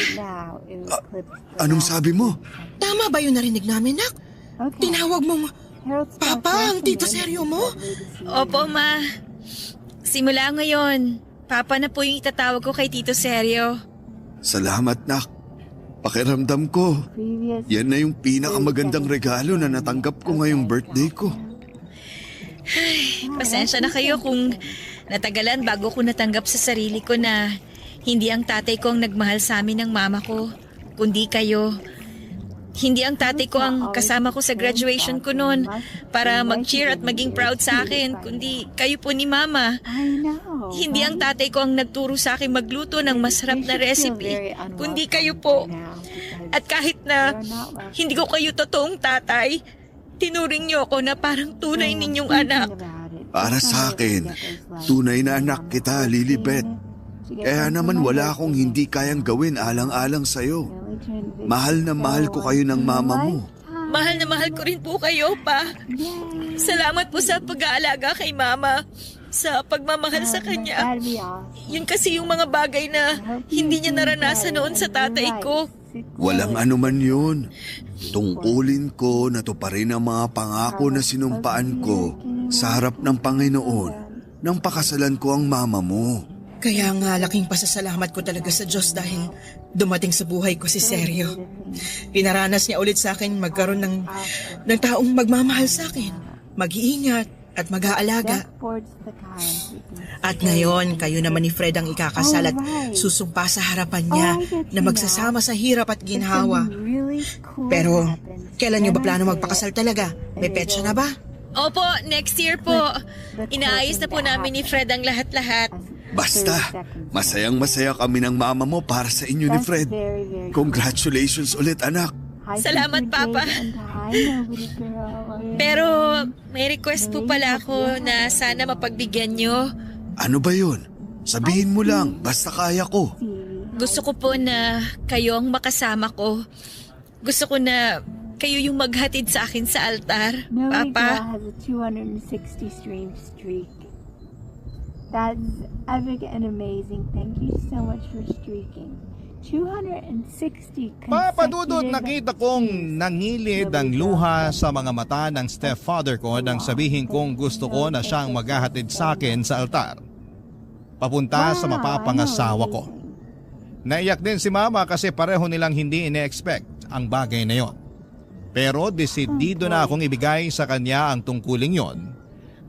S6: Anong sabi mo?
S5: Tama ba yung narinig namin, Nak? Tinawag mong Papa ang tito seryo mo?
S4: Opo, Ma. Simula ngayon, Papa na po yung itatawag ko kay Tito Seryo.
S6: Salamat, Nak. Pakiramdam ko, yan na yung pinakamagandang regalo na natanggap ko ngayong birthday ko.
S4: Pasensya na kayo kung natagalan bago ko natanggap sa sarili ko na hindi ang tatay ko ang nagmahal sa amin ng mama ko, kundi kayo. Hindi ang tatay ko ang kasama ko sa graduation ko noon para mag-cheer at maging proud sa akin, kundi kayo po ni Mama. Hindi ang tatay ko ang nagturo sa akin magluto ng masarap na recipe, kundi kayo po. At kahit na hindi ko kayo totoong tatay, tinuring niyo ako na parang tunay ninyong anak.
S6: Para sa akin, tunay na anak kita, Lilibet. Kaya naman wala akong hindi kayang gawin alang-alang sa'yo. Mahal na mahal ko kayo ng mama mo.
S4: Mahal na mahal ko rin po kayo, Pa. Salamat po sa pag-aalaga kay Mama, sa pagmamahal sa kanya. Yun kasi yung mga bagay na hindi niya naranasan noon sa tatay ko.
S6: Walang anuman yun. Tungkulin ko na tuparin ang mga pangako na sinumpaan ko sa harap ng Panginoon nang pakasalan ko ang mama mo.
S5: Kaya nga laking pasasalamat ko talaga sa Diyos dahil dumating sa buhay ko si Seryo. Pinaranas niya ulit sa akin magkaroon ng taong magmamahal sa akin, mag-iingat at mag-aalaga. At ngayon, kayo naman ni Fred ang ikakasal at susumpa sa harapan niya na magsasama sa hirap at ginhawa. Pero, kailan niyo ba plano magpakasal talaga? May petsa na ba?
S4: Opo, next year po. Inaayos na po namin ni Fred ang lahat-lahat.
S6: Basta, masayang-masaya kami ng mama mo para sa inyo ni Fred. Congratulations ulit, anak.
S4: Salamat, Papa. Pero may request po pala ako na sana mapagbigyan nyo.
S6: Ano ba yun? Sabihin mo lang, basta kaya ko.
S4: Gusto ko po na kayo ang makasama ko. Gusto ko na kayo yung maghatid sa akin sa altar, Papa.
S8: has a 260 stream streak. That's epic and amazing. Thank you so much for streaking. 260
S3: Papa Dudut,
S8: consecutive
S3: nakita kong nangilid ang luha sa mga mata ng stepfather ko nang sabihin kong gusto ko na siyang maghahatid sa akin sa altar. Papunta sa mapapangasawa ko. Naiyak din si Mama kasi pareho nilang hindi ine-expect ang bagay na yon. Pero desidido na akong ibigay sa kanya ang tungkuling yon.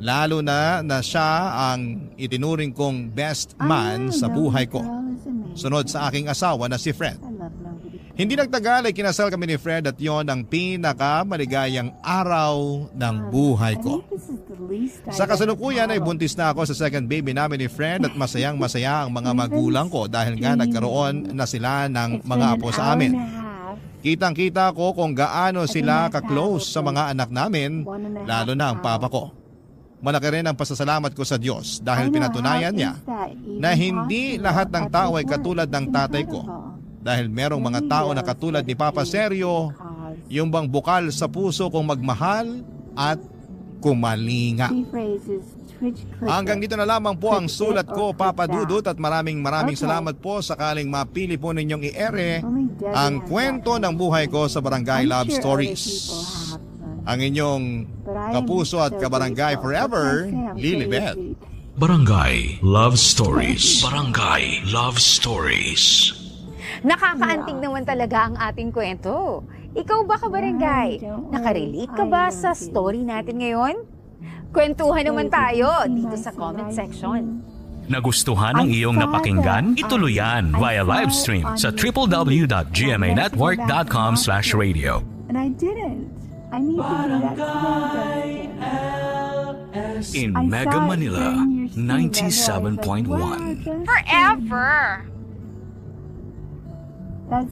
S3: Lalo na siya ang itinuring kong best man sa buhay ko. Sunod sa aking asawa na si Fred. Hindi nagtagal ay kinasal kami ni Fred at yon ang pinakamaligayang araw ng buhay ko. Sa kasalukuyan ay buntis na ako sa second baby namin ni Fred at masayang-masaya ang mga magulang ko dahil nga nagkaroon na sila ng mga apo sa amin. Kitang-kita ko kung gaano sila ka-close sa mga anak namin, lalo na ang papa ko. Malaki rin ang pasasalamat ko sa Diyos dahil pinatunayan niya na hindi lahat ng tao ay katulad ng tatay ko. Dahil merong mga tao na katulad ni Papa Seryo, yung bang bukal sa puso kung magmahal at kumalinga. Hanggang dito na lamang po ang sulat ko, Papa Dudut, at maraming salamat po sakaling mapili po ninyong i-ere ang kwento ng buhay ko sa Barangay Love Stories. Ang inyong kapuso at kabarangay forever, Lilibet.
S1: Barangay Love Stories. Barangay Love Stories.
S9: Nakakaantig naman talaga ang ating kwento. Ikaw ba, kabarangay? Nakarelate ka ba sa story natin ngayon? Kwentuhan naman tayo dito sa comment section.
S1: Nagustuhan ang iyong napakinggan? Ituloy yan via live stream sa www.gmanetwork.com/radio.
S8: And I didn't. I need to do that today, Dustin.
S1: In Mega Manila 97.1.
S9: Forever!